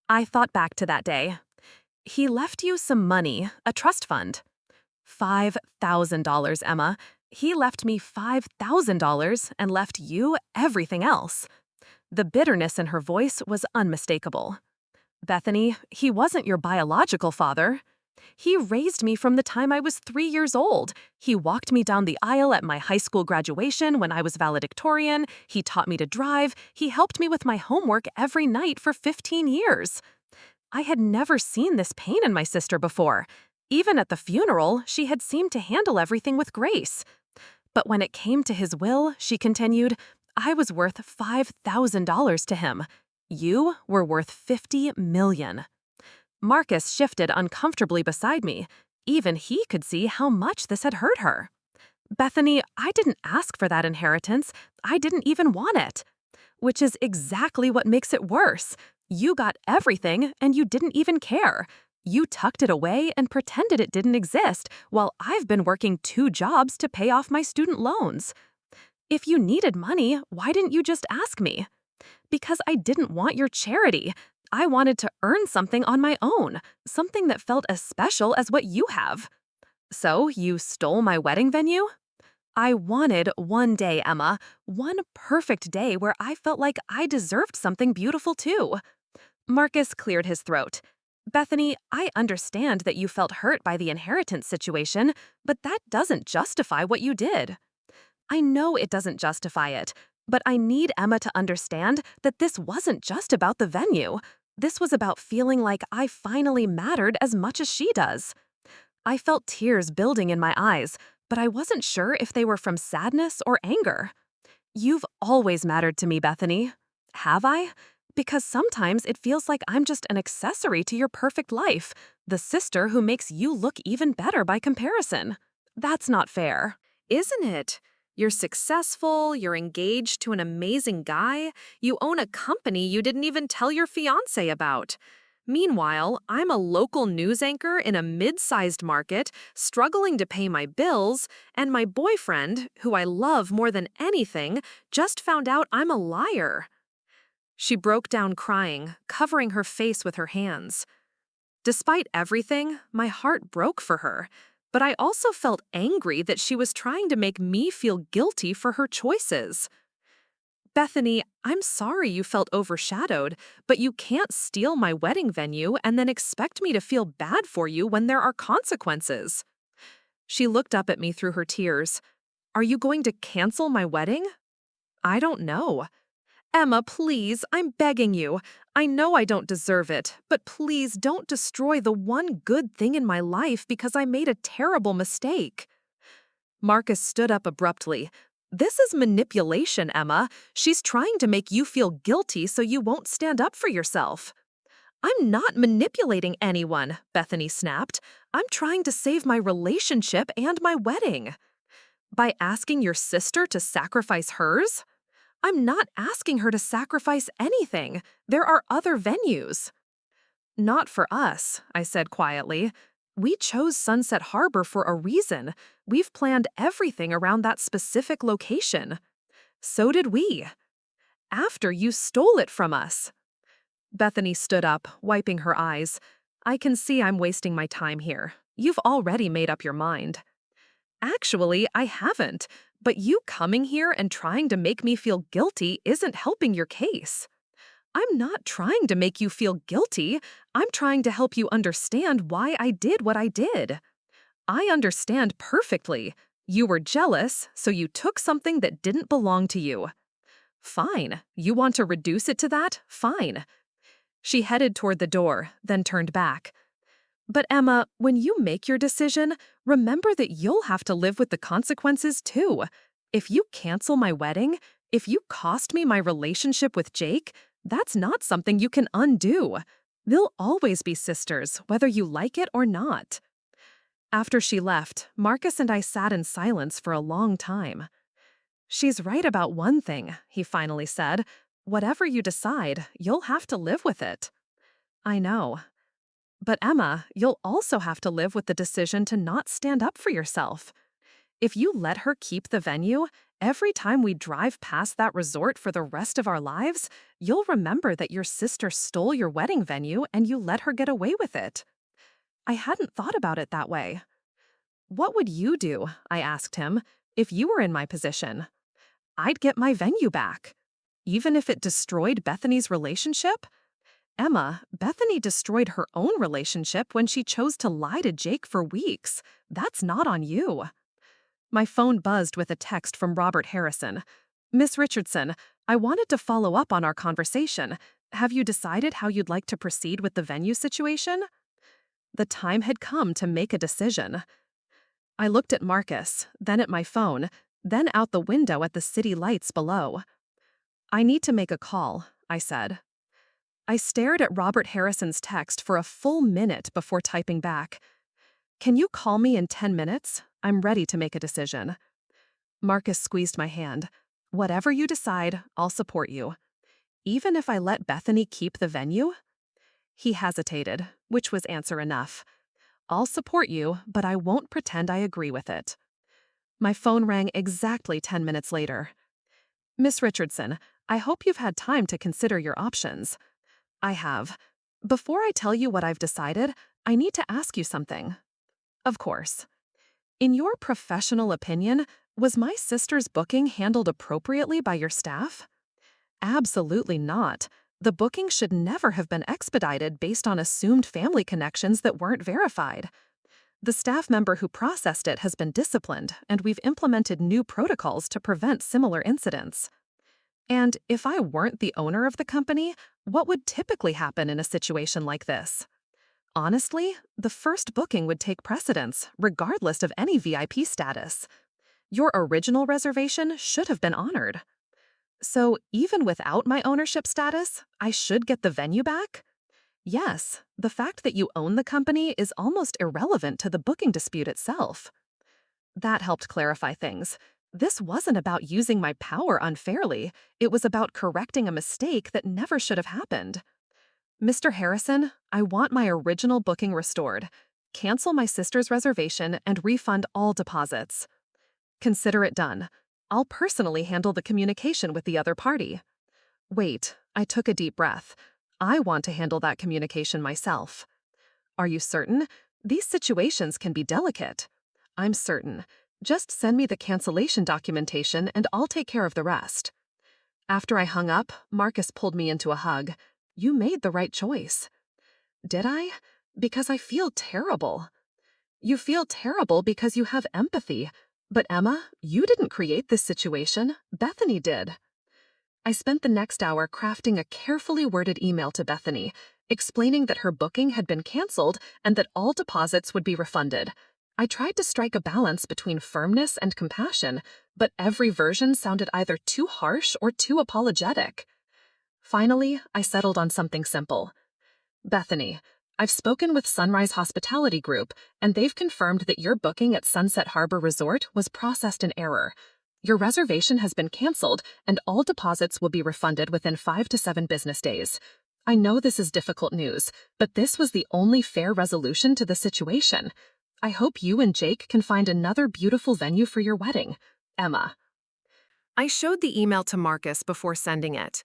I thought back to that day. "He left you some money, a trust fund." $5,000, Emma. He left me $5,000 and left you everything else. The bitterness in her voice was unmistakable. "Bethany, he wasn't your biological father. He raised me from the time I was 3 years old. He walked me down the aisle at my high school graduation when I was valedictorian. He taught me to drive. He helped me with my homework every night for 15 years. I had never seen this pain in my sister before. Even at the funeral, she had seemed to handle everything with grace. But when it came to his will," she continued, "I was worth $5,000 to him. You were worth 50 million. Marcus shifted uncomfortably beside me. Even he could see how much this had hurt her. "Bethany, I didn't ask for that inheritance. I didn't even want it." "Which is exactly what makes it worse. You got everything and you didn't even care. You tucked it away and pretended it didn't exist, while I've been working 2 jobs to pay off my student loans. If you needed money, why didn't you just ask me?" "Because I didn't want your charity. I wanted to earn something on my own, something that felt as special as what you have." "So you stole my wedding venue?" "I wanted one day, Emma, one perfect day where I felt like I deserved something beautiful too." Marcus cleared his throat. "Bethany, I understand that you felt hurt by the inheritance situation, but that doesn't justify what you did." "I know it doesn't justify it, but I need Emma to understand that this wasn't just about the venue. This was about feeling like I finally mattered as much as she does." I felt tears building in my eyes, but I wasn't sure if they were from sadness or anger. "You've always mattered to me, Bethany." "Have I? Because sometimes it feels like I'm just an accessory to your perfect life, the sister who makes you look even better by comparison. That's not fair." "Isn't it? You're successful, you're engaged to an amazing guy, you own a company you didn't even tell your fiancé about. Meanwhile, I'm a local news anchor in a mid-sized market, struggling to pay my bills, and my boyfriend, who I love more than anything, just found out I'm a liar." She broke down crying, covering her face with her hands. Despite everything, my heart broke for her, but I also felt angry that she was trying to make me feel guilty for her choices. "Bethany, I'm sorry you felt overshadowed, but you can't steal my wedding venue and then expect me to feel bad for you when there are consequences." She looked up at me through her tears. "Are you going to cancel my wedding?" "I don't know." "Emma, please, I'm begging you. I know I don't deserve it, but please don't destroy the one good thing in my life because I made a terrible mistake." Marcus stood up abruptly. "This is manipulation, Emma. She's trying to make you feel guilty so you won't stand up for yourself." I'm not manipulating anyone, Bethany snapped. I'm trying to save my relationship and my wedding. By asking your sister to sacrifice hers? I'm not asking her to sacrifice anything. There are other venues. Not for us, I said quietly. We chose Sunset Harbor for a reason. We've planned everything around that specific location. So did we. After you stole it from us. Bethany stood up, wiping her eyes. I can see I'm wasting my time here. You've already made up your mind. Actually, I haven't, but you coming here and trying to make me feel guilty isn't helping your case. I'm not trying to make you feel guilty. I'm trying to help you understand why I did what I did. I understand perfectly. You were jealous, so you took something that didn't belong to you. Fine. You want to reduce it to that? Fine. She headed toward the door, then turned back. But Emma, when you make your decision, remember that you'll have to live with the consequences too. If you cancel my wedding, if you cost me my relationship with Jake, that's not something you can undo. They'll always be sisters, whether you like it or not. After she left, Marcus and I sat in silence for a long time. She's right about one thing, he finally said. Whatever you decide, you'll have to live with it. I know. But Emma, you'll also have to live with the decision to not stand up for yourself. If you let her keep the venue, every time we drive past that resort for the rest of our lives, you'll remember that your sister stole your wedding venue and you let her get away with it. I hadn't thought about it that way. What would you do, I asked him, if you were in my position? I'd get my venue back. Even if it destroyed Bethany's relationship? Emma, Bethany destroyed her own relationship when she chose to lie to Jake for weeks. That's not on you. My phone buzzed with a text from Robert Harrison. Miss Richardson, I wanted to follow up on our conversation. Have you decided how you'd like to proceed with the venue situation? The time had come to make a decision. I looked at Marcus, then at my phone, then out the window at the city lights below. I need to make a call, I said. I stared at Robert Harrison's text for a full minute before typing back. Can you call me in 10 minutes? I'm ready to make a decision. Marcus squeezed my hand. Whatever you decide, I'll support you. Even if I let Bethany keep the venue? He hesitated, which was answer enough. I'll support you, but I won't pretend I agree with it. My phone rang exactly 10 minutes later. Miss Richardson, I hope you've had time to consider your options. I have. Before I tell you what I've decided, I need to ask you something. Of course. In your professional opinion, was my sister's booking handled appropriately by your staff? Absolutely not. The booking should never have been expedited based on assumed family connections that weren't verified. The staff member who processed it has been disciplined, and we've implemented new protocols to prevent similar incidents. And if I weren't the owner of the company, what would typically happen in a situation like this? Honestly, the first booking would take precedence, regardless of any VIP status. Your original reservation should have been honored. So even without my ownership status, I should get the venue back? Yes, the fact that you own the company is almost irrelevant to the booking dispute itself. That helped clarify things. This wasn't about using my power unfairly. It was about correcting a mistake that never should have happened. Mr. Harrison, I want my original booking restored. Cancel my sister's reservation and refund all deposits. Consider it done. I'll personally handle the communication with the other party. Wait, I took a deep breath. I want to handle that communication myself. Are you certain? These situations can be delicate. I'm certain. Just send me the cancellation documentation and I'll take care of the rest. After I hung up, Marcus pulled me into a hug. You made the right choice. Did I? Because I feel terrible. You feel terrible because you have empathy. But Emma, you didn't create this situation. Bethany did. I spent the next hour crafting a carefully worded email to Bethany, explaining that her booking had been canceled and that all deposits would be refunded. I tried to strike a balance between firmness and compassion, but every version sounded either too harsh or too apologetic. Finally, I settled on something simple. Bethany, I've spoken with Sunrise Hospitality Group, and they've confirmed that your booking at Sunset Harbor Resort was processed in error. Your reservation has been canceled, and all deposits will be refunded within 5 to 7 business days. I know this is difficult news, but this was the only fair resolution to the situation. I hope you and Jake can find another beautiful venue for your wedding. Emma. I showed the email to Marcus before sending it.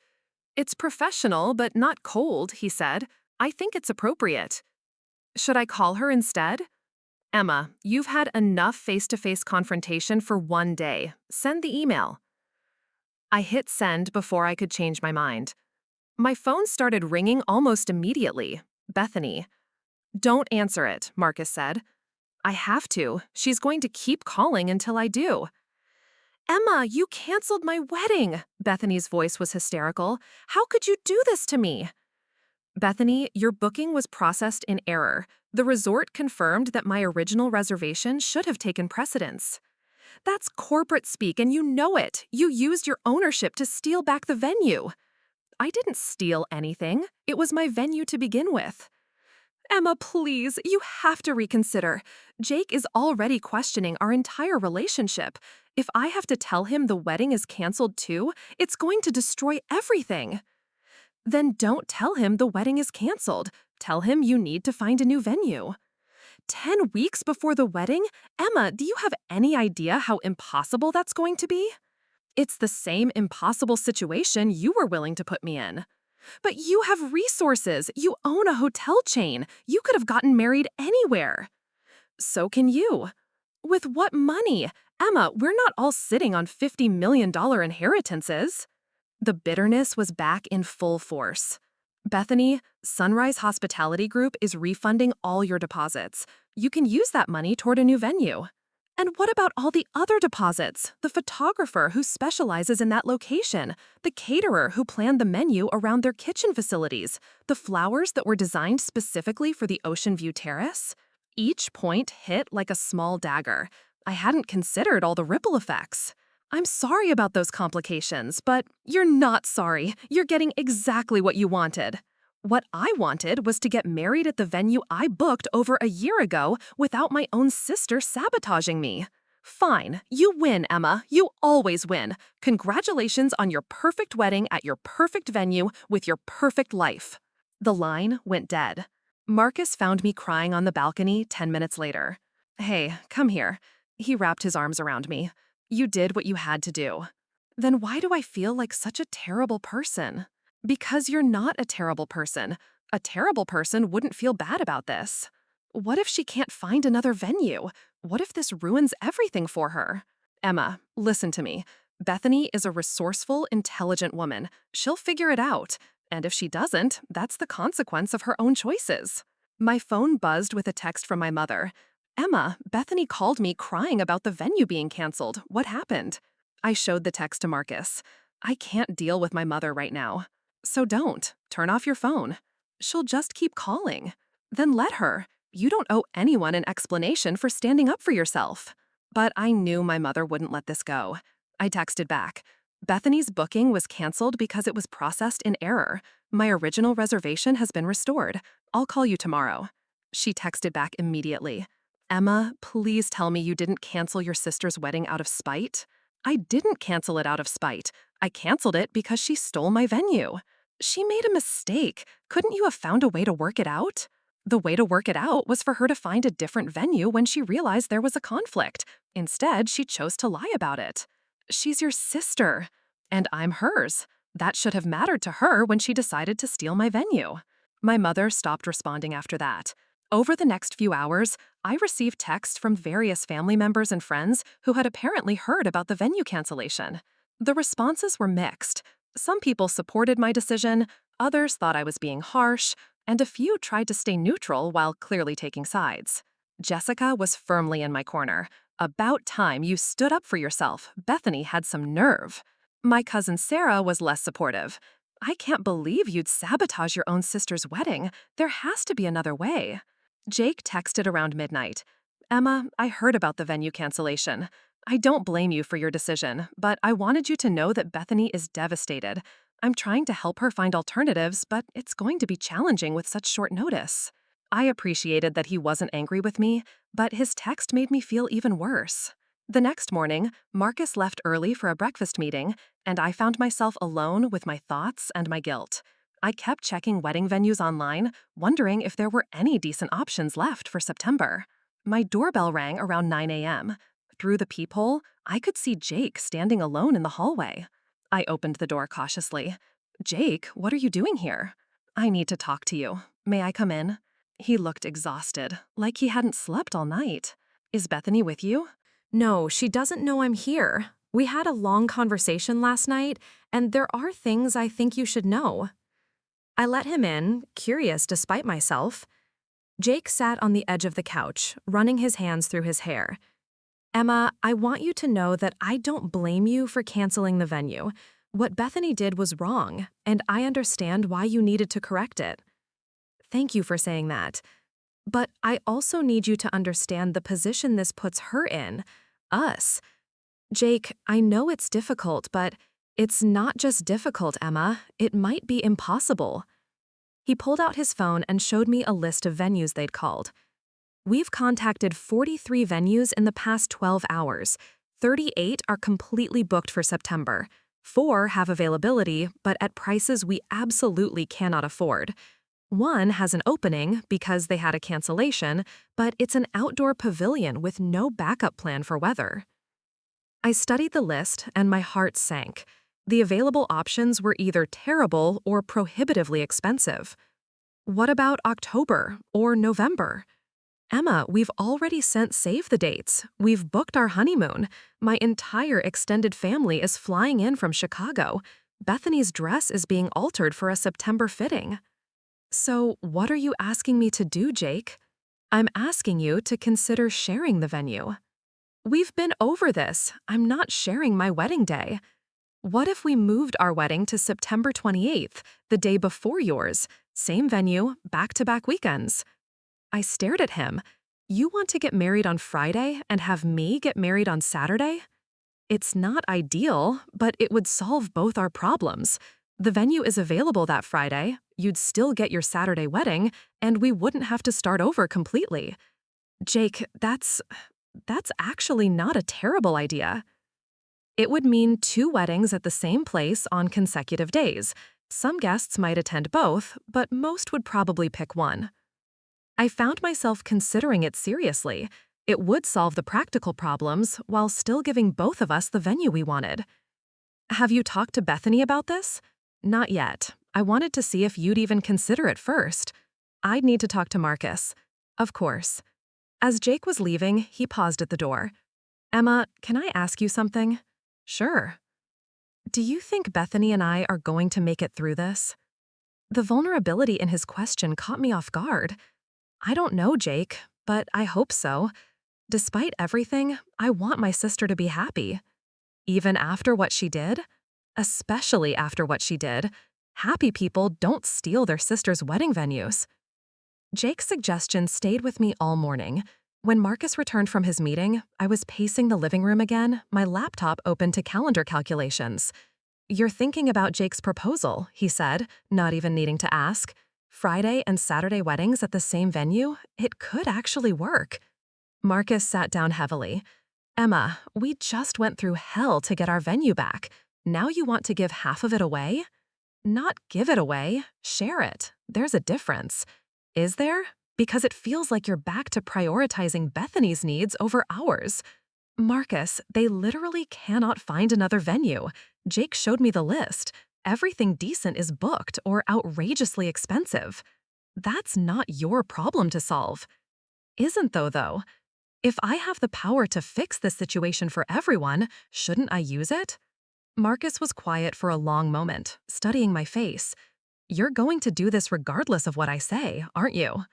It's professional, but not cold, he said. I think it's appropriate. Should I call her instead? Emma, you've had enough face-to-face confrontation for one day. Send the email. I hit send before I could change my mind. My phone started ringing almost immediately. Bethany. Don't answer it, Marcus said. I have to. She's going to keep calling until I do. Emma, you canceled my wedding. Bethany's voice was hysterical. How could you do this to me? Bethany, your booking was processed in error. The resort confirmed that my original reservation should have taken precedence. That's corporate speak, and you know it. You used your ownership to steal back the venue. I didn't steal anything. It was my venue to begin with. Emma, please, you have to reconsider. Jake is already questioning our entire relationship. If I have to tell him the wedding is canceled too, it's going to destroy everything. Then don't tell him the wedding is canceled. Tell him you need to find a new venue. 10 weeks before the wedding? Emma, do you have any idea how impossible that's going to be? It's the same impossible situation you were willing to put me in. But you have resources. You own a hotel chain. You could have gotten married anywhere. So can you. With what money? Emma, we're not all sitting on $50 million inheritances. The bitterness was back in full force. Bethany, Sunrise Hospitality Group is refunding all your deposits. You can use that money toward a new venue. And what about all the other deposits? The photographer who specializes in that location, the caterer who planned the menu around their kitchen facilities, the flowers that were designed specifically for the ocean view terrace? Each point hit like a small dagger. I hadn't considered all the ripple effects. I'm sorry about those complications, but you're not sorry. You're getting exactly what you wanted. What I wanted was to get married at the venue I booked over a year ago without my own sister sabotaging me. Fine, you win, Emma. You always win. Congratulations on your perfect wedding at your perfect venue with your perfect life. The line went dead. Marcus found me crying on the balcony 10 minutes later. Hey, come here. He wrapped his arms around me. You did what you had to do. Then why do I feel like such a terrible person? Because you're not a terrible person. A terrible person wouldn't feel bad about this. What if she can't find another venue? What if this ruins everything for her? Emma, listen to me. Bethany is a resourceful, intelligent woman. She'll figure it out. And if she doesn't, that's the consequence of her own choices. My phone buzzed with a text from my mother. Emma, Bethany called me crying about the venue being canceled. What happened? I showed the text to Marcus. I can't deal with my mother right now. So don't. Turn off your phone. She'll just keep calling. Then let her. You don't owe anyone an explanation for standing up for yourself. But I knew my mother wouldn't let this go. I texted back. Bethany's booking was canceled because it was processed in error. My original reservation has been restored. I'll call you tomorrow. She texted back immediately. Emma, please tell me you didn't cancel your sister's wedding out of spite. I didn't cancel it out of spite. I canceled it because she stole my venue. She made a mistake. Couldn't you have found a way to work it out? The way to work it out was for her to find a different venue when she realized there was a conflict. Instead, she chose to lie about it. She's your sister, and I'm hers. That should have mattered to her when she decided to steal my venue. My mother stopped responding after that. Over the next few hours, I received texts from various family members and friends who had apparently heard about the venue cancellation. The responses were mixed. Some people supported my decision, others thought I was being harsh, and a few tried to stay neutral while clearly taking sides. Jessica was firmly in my corner. About time you stood up for yourself. Bethany had some nerve. My cousin Sarah was less supportive. I can't believe you'd sabotage your own sister's wedding. There has to be another way. Jake texted around midnight. Emma, I heard about the venue cancellation. I don't blame you for your decision, but I wanted you to know that Bethany is devastated. I'm trying to help her find alternatives, but it's going to be challenging with such short notice. I appreciated that he wasn't angry with me, but his text made me feel even worse. The next morning, Marcus left early for a breakfast meeting, and I found myself alone with my thoughts and my guilt. I kept checking wedding venues online, wondering if there were any decent options left for September. My doorbell rang around 9 a.m. Through the peephole, I could see Jake standing alone in the hallway. I opened the door cautiously. "Jake, what are you doing here?" "I need to talk to you. May I come in?" He looked exhausted, like he hadn't slept all night. "Is Bethany with you?" No, she doesn't know I'm here. We had a long conversation last night, and there are things I think you should know. I let him in, curious despite myself. Jake sat on the edge of the couch, running his hands through his hair. Emma, I want you to know that I don't blame you for canceling the venue. What Bethany did was wrong, and I understand why you needed to correct it. Thank you for saying that. But I also need you to understand the position this puts her in, us. Jake, I know it's difficult, but it's not just difficult, Emma. It might be impossible. He pulled out his phone and showed me a list of venues they'd called. We've contacted 43 venues in the past 12 hours. 38 are completely booked for September. 4 have availability, but at prices we absolutely cannot afford. One has an opening because they had a cancellation, but it's an outdoor pavilion with no backup plan for weather. I studied the list and my heart sank. The available options were either terrible or prohibitively expensive. What about October or November? Emma, we've already sent save the dates. We've booked our honeymoon. My entire extended family is flying in from Chicago. Bethany's dress is being altered for a September fitting. So, what are you asking me to do, Jake? I'm asking you to consider sharing the venue. We've been over this. I'm not sharing my wedding day. What if we moved our wedding to September 28th, the day before yours? Same venue, back-to-back weekends. I stared at him. You want to get married on Friday and have me get married on Saturday? It's not ideal, but it would solve both our problems. The venue is available that Friday, you'd still get your Saturday wedding, and we wouldn't have to start over completely. Jake, that's actually not a terrible idea. It would mean 2 weddings at the same place on consecutive days. Some guests might attend both, but most would probably pick one. I found myself considering it seriously. It would solve the practical problems while still giving both of us the venue we wanted. Have you talked to Bethany about this? Not yet. I wanted to see if you'd even consider it first. I'd need to talk to Marcus. Of course. As Jake was leaving, he paused at the door. Emma, can I ask you something? Sure. Do you think Bethany and I are going to make it through this? The vulnerability in his question caught me off guard. I don't know, Jake, but I hope so. Despite everything, I want my sister to be happy. Even after what she did? Especially after what she did. Happy people don't steal their sister's wedding venues. Jake's suggestion stayed with me all morning. When Marcus returned from his meeting, I was pacing the living room again, my laptop open to calendar calculations. You're thinking about Jake's proposal, he said, not even needing to ask. Friday and Saturday weddings at the same venue? It could actually work. Marcus sat down heavily. Emma, we just went through hell to get our venue back. Now you want to give half of it away? Not give it away, share it. There's a difference. Is there? Because it feels like you're back to prioritizing Bethany's needs over ours. Marcus, they literally cannot find another venue. Jake showed me the list. Everything decent is booked or outrageously expensive. That's not your problem to solve. Isn't though? If I have the power to fix this situation for everyone, shouldn't I use it? Marcus was quiet for a long moment, studying my face. You're going to do this regardless of what I say, aren't you?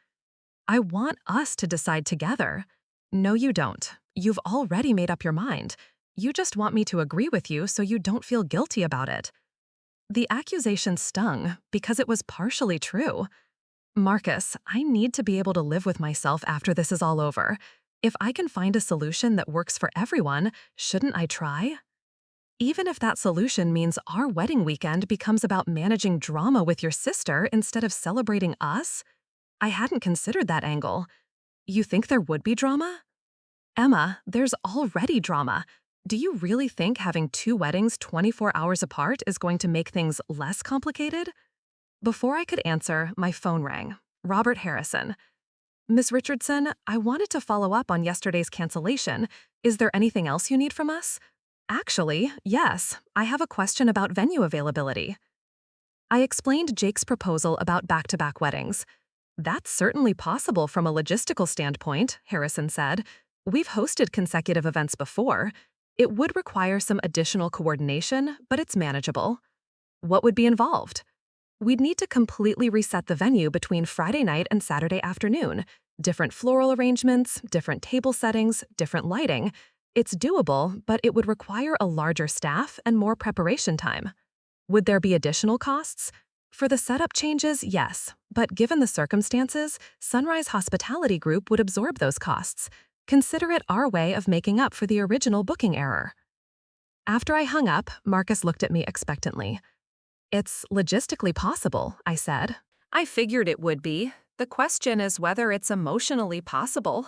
I want us to decide together. No, you don't. You've already made up your mind. You just want me to agree with you so you don't feel guilty about it. The accusation stung because it was partially true. Marcus, I need to be able to live with myself after this is all over. If I can find a solution that works for everyone, shouldn't I try? Even if that solution means our wedding weekend becomes about managing drama with your sister instead of celebrating us, I hadn't considered that angle. You think there would be drama? Emma, there's already drama. Do you really think having two weddings 24 hours apart is going to make things less complicated? Before I could answer, my phone rang. Robert Harrison. Miss Richardson, I wanted to follow up on yesterday's cancellation. Is there anything else you need from us? Actually, yes. I have a question about venue availability. I explained Jake's proposal about back-to-back weddings. That's certainly possible from a logistical standpoint, Harrison said. We've hosted consecutive events before. It would require some additional coordination, but it's manageable. What would be involved? We'd need to completely reset the venue between Friday night and Saturday afternoon. Different floral arrangements, different table settings, different lighting. It's doable, but it would require a larger staff and more preparation time. Would there be additional costs? For the setup changes, yes, but given the circumstances, Sunrise Hospitality Group would absorb those costs. Consider it our way of making up for the original booking error. After I hung up, Marcus looked at me expectantly. It's logistically possible, I said. I figured it would be. The question is whether it's emotionally possible.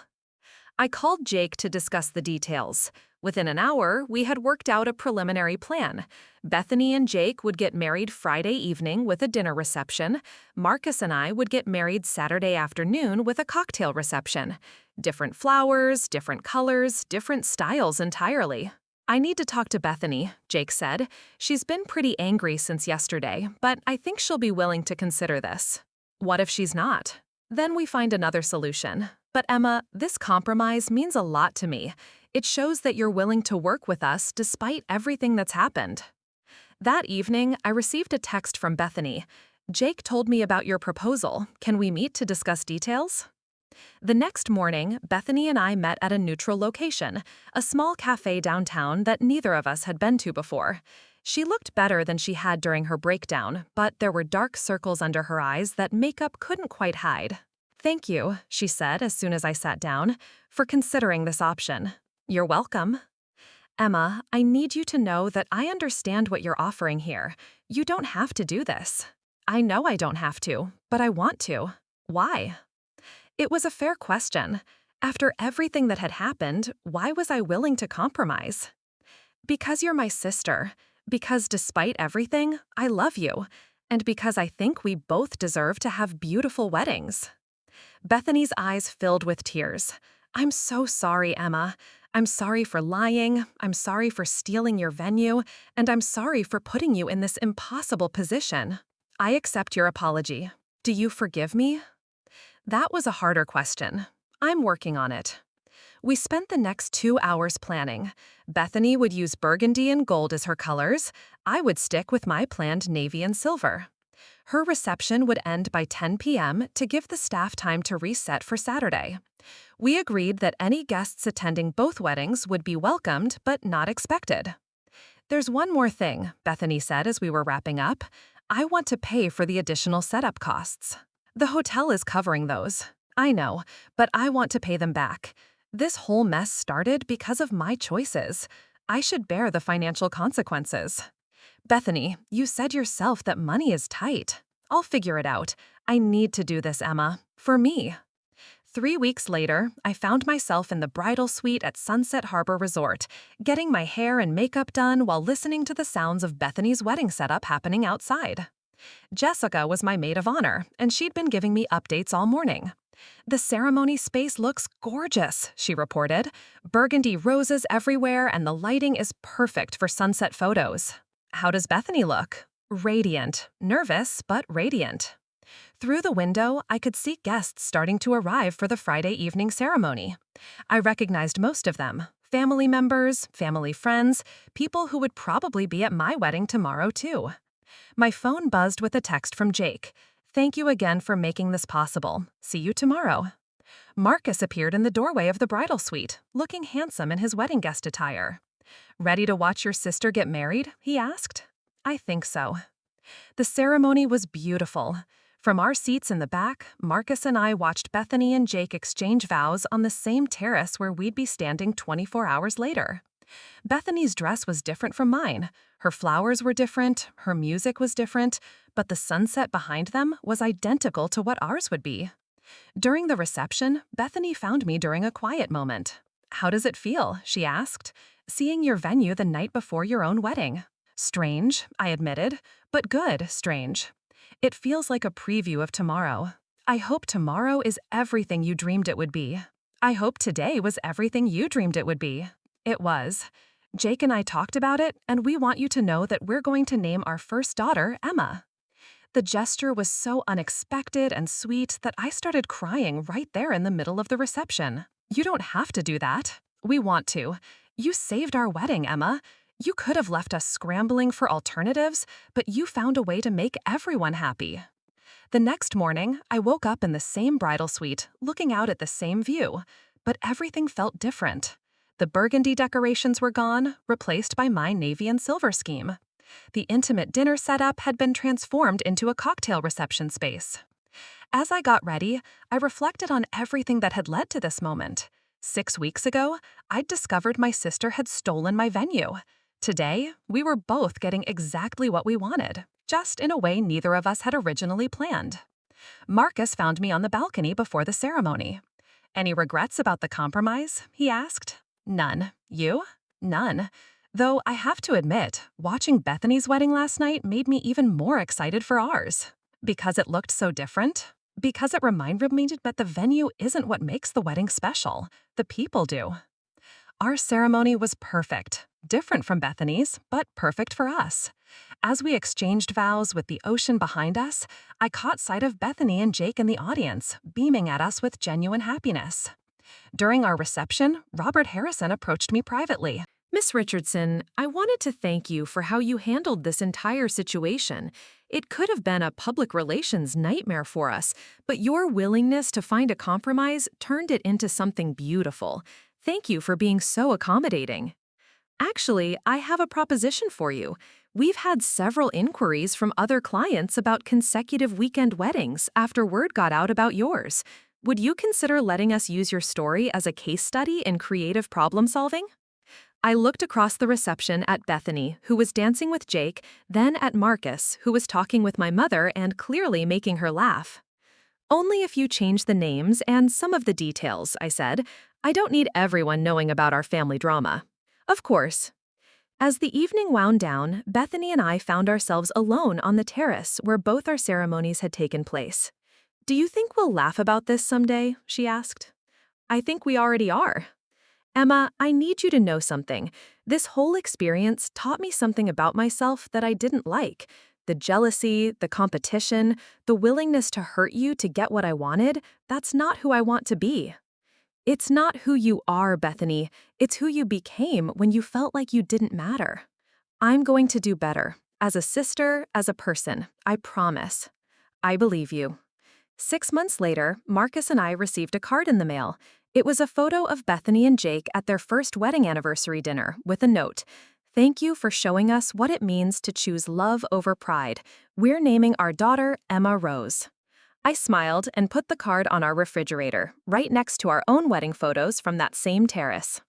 I called Jake to discuss the details. Within an hour, we had worked out a preliminary plan. Bethany and Jake would get married Friday evening with a dinner reception. Marcus and I would get married Saturday afternoon with a cocktail reception. Different flowers, different colors, different styles entirely. I need to talk to Bethany, Jake said. She's been pretty angry since yesterday, but I think she'll be willing to consider this. What if she's not? Then we find another solution. But Emma, this compromise means a lot to me. It shows that you're willing to work with us despite everything that's happened. That evening, I received a text from Bethany. Jake told me about your proposal. Can we meet to discuss details? The next morning, Bethany and I met at a neutral location, a small cafe downtown that neither of us had been to before. She looked better than she had during her breakdown, but there were dark circles under her eyes that makeup couldn't quite hide. Thank you, she said as soon as I sat down, for considering this option. You're welcome. Emma, I need you to know that I understand what you're offering here. You don't have to do this. I know I don't have to, but I want to. Why? It was a fair question. After everything that had happened, why was I willing to compromise? Because you're my sister. Because despite everything, I love you. And because I think we both deserve to have beautiful weddings. Bethany's eyes filled with tears. I'm so sorry, Emma. I'm sorry for lying, I'm sorry for stealing your venue, and I'm sorry for putting you in this impossible position. I accept your apology. Do you forgive me? That was a harder question. I'm working on it. We spent the next 2 hours planning. Bethany would use burgundy and gold as her colors. I would stick with my planned navy and silver. Her reception would end by 10 p.m. to give the staff time to reset for Saturday. We agreed that any guests attending both weddings would be welcomed but not expected. There's one more thing, Bethany said as we were wrapping up. I want to pay for the additional setup costs. The hotel is covering those. I know, but I want to pay them back. This whole mess started because of my choices. I should bear the financial consequences. Bethany, you said yourself that money is tight. I'll figure it out. I need to do this, Emma. For me. 3 weeks later, I found myself in the bridal suite at Sunset Harbor Resort, getting my hair and makeup done while listening to the sounds of Bethany's wedding setup happening outside. Jessica was my maid of honor, and she'd been giving me updates all morning. The ceremony space looks gorgeous, she reported. Burgundy roses everywhere, and the lighting is perfect for sunset photos. How does Bethany look? Radiant. Nervous, but radiant. Through the window, I could see guests starting to arrive for the Friday evening ceremony. I recognized most of them. Family members, family friends, people who would probably be at my wedding tomorrow too. My phone buzzed with a text from Jake. Thank you again for making this possible. See you tomorrow. Marcus appeared in the doorway of the bridal suite, looking handsome in his wedding guest attire. Ready to watch your sister get married? He asked. I think so. The ceremony was beautiful. From our seats in the back, Marcus and I watched Bethany and Jake exchange vows on the same terrace where we'd be standing 24 hours later. Bethany's dress was different from mine. Her flowers were different, her music was different, but the sunset behind them was identical to what ours would be. During the reception, Bethany found me during a quiet moment. "How does it feel?" she asked. "Seeing your venue the night before your own wedding." "Strange," I admitted, "but good, strange. It feels like a preview of tomorrow. I hope tomorrow is everything you dreamed it would be. I hope today was everything you dreamed it would be." It was. Jake and I talked about it, and we want you to know that we're going to name our first daughter Emma. The gesture was so unexpected and sweet that I started crying right there in the middle of the reception. "You don't have to do that. We want to. You saved our wedding, Emma. You could have left us scrambling for alternatives, but you found a way to make everyone happy." The next morning, I woke up in the same bridal suite, looking out at the same view, but everything felt different. The burgundy decorations were gone, replaced by my navy and silver scheme. The intimate dinner setup had been transformed into a cocktail reception space. As I got ready, I reflected on everything that had led to this moment. 6 weeks ago, I'd discovered my sister had stolen my venue. Today, we were both getting exactly what we wanted, just in a way neither of us had originally planned. Marcus found me on the balcony before the ceremony. "Any regrets about the compromise?" he asked. "None. You?" "None. Though I have to admit, watching Bethany's wedding last night made me even more excited for ours. Because it looked so different. Because it reminded me that the venue isn't what makes the wedding special. The people do." Our ceremony was perfect. Different from Bethany's, but perfect for us. As we exchanged vows with the ocean behind us, I caught sight of Bethany and Jake in the audience, beaming at us with genuine happiness. During our reception, Robert Harrison approached me privately. Miss Richardson, I wanted to thank you for how you handled this entire situation. It could have been a public relations nightmare for us, but your willingness to find a compromise turned it into something beautiful. Thank you for being so accommodating. Actually, I have a proposition for you. We've had several inquiries from other clients about consecutive weekend weddings after word got out about yours. Would you consider letting us use your story as a case study in creative problem solving? I looked across the reception at Bethany, who was dancing with Jake, then at Marcus, who was talking with my mother and clearly making her laugh. "Only if you change the names and some of the details," I said. "I don't need everyone knowing about our family drama." "Of course." As the evening wound down, Bethany and I found ourselves alone on the terrace where both our ceremonies had taken place. "Do you think we'll laugh about this someday?" she asked. "I think we already are." "Emma, I need you to know something. This whole experience taught me something about myself that I didn't like. The jealousy, the competition, the willingness to hurt you to get what I wanted, that's not who I want to be." "It's not who you are, Bethany. It's who you became when you felt like you didn't matter." "I'm going to do better. As a sister, as a person. I promise." "I believe you." 6 months later, Marcus and I received a card in the mail. It was a photo of Bethany and Jake at their first wedding anniversary dinner with a note. "Thank you for showing us what it means to choose love over pride. We're naming our daughter Emma Rose." I smiled and put the card on our refrigerator, right next to our own wedding photos from that same terrace.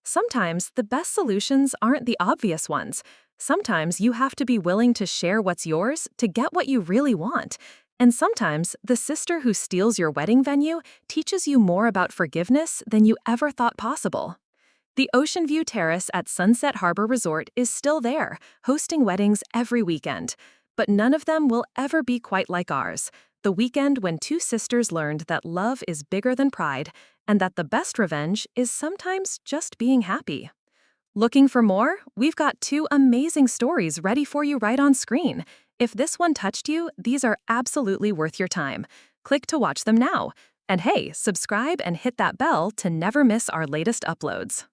Sometimes the best solutions aren't the obvious ones. Sometimes you have to be willing to share what's yours to get what you really want. And sometimes the sister who steals your wedding venue teaches you more about forgiveness than you ever thought possible. The Ocean View Terrace at Sunset Harbor Resort is still there, hosting weddings every weekend. But none of them will ever be quite like ours. The weekend when two sisters learned that love is bigger than pride, and that the best revenge is sometimes just being happy. Looking for more? We've got 2 amazing stories ready for you right on screen. If this one touched you, these are absolutely worth your time. Click to watch them now. And hey, subscribe and hit that bell to never miss our latest uploads.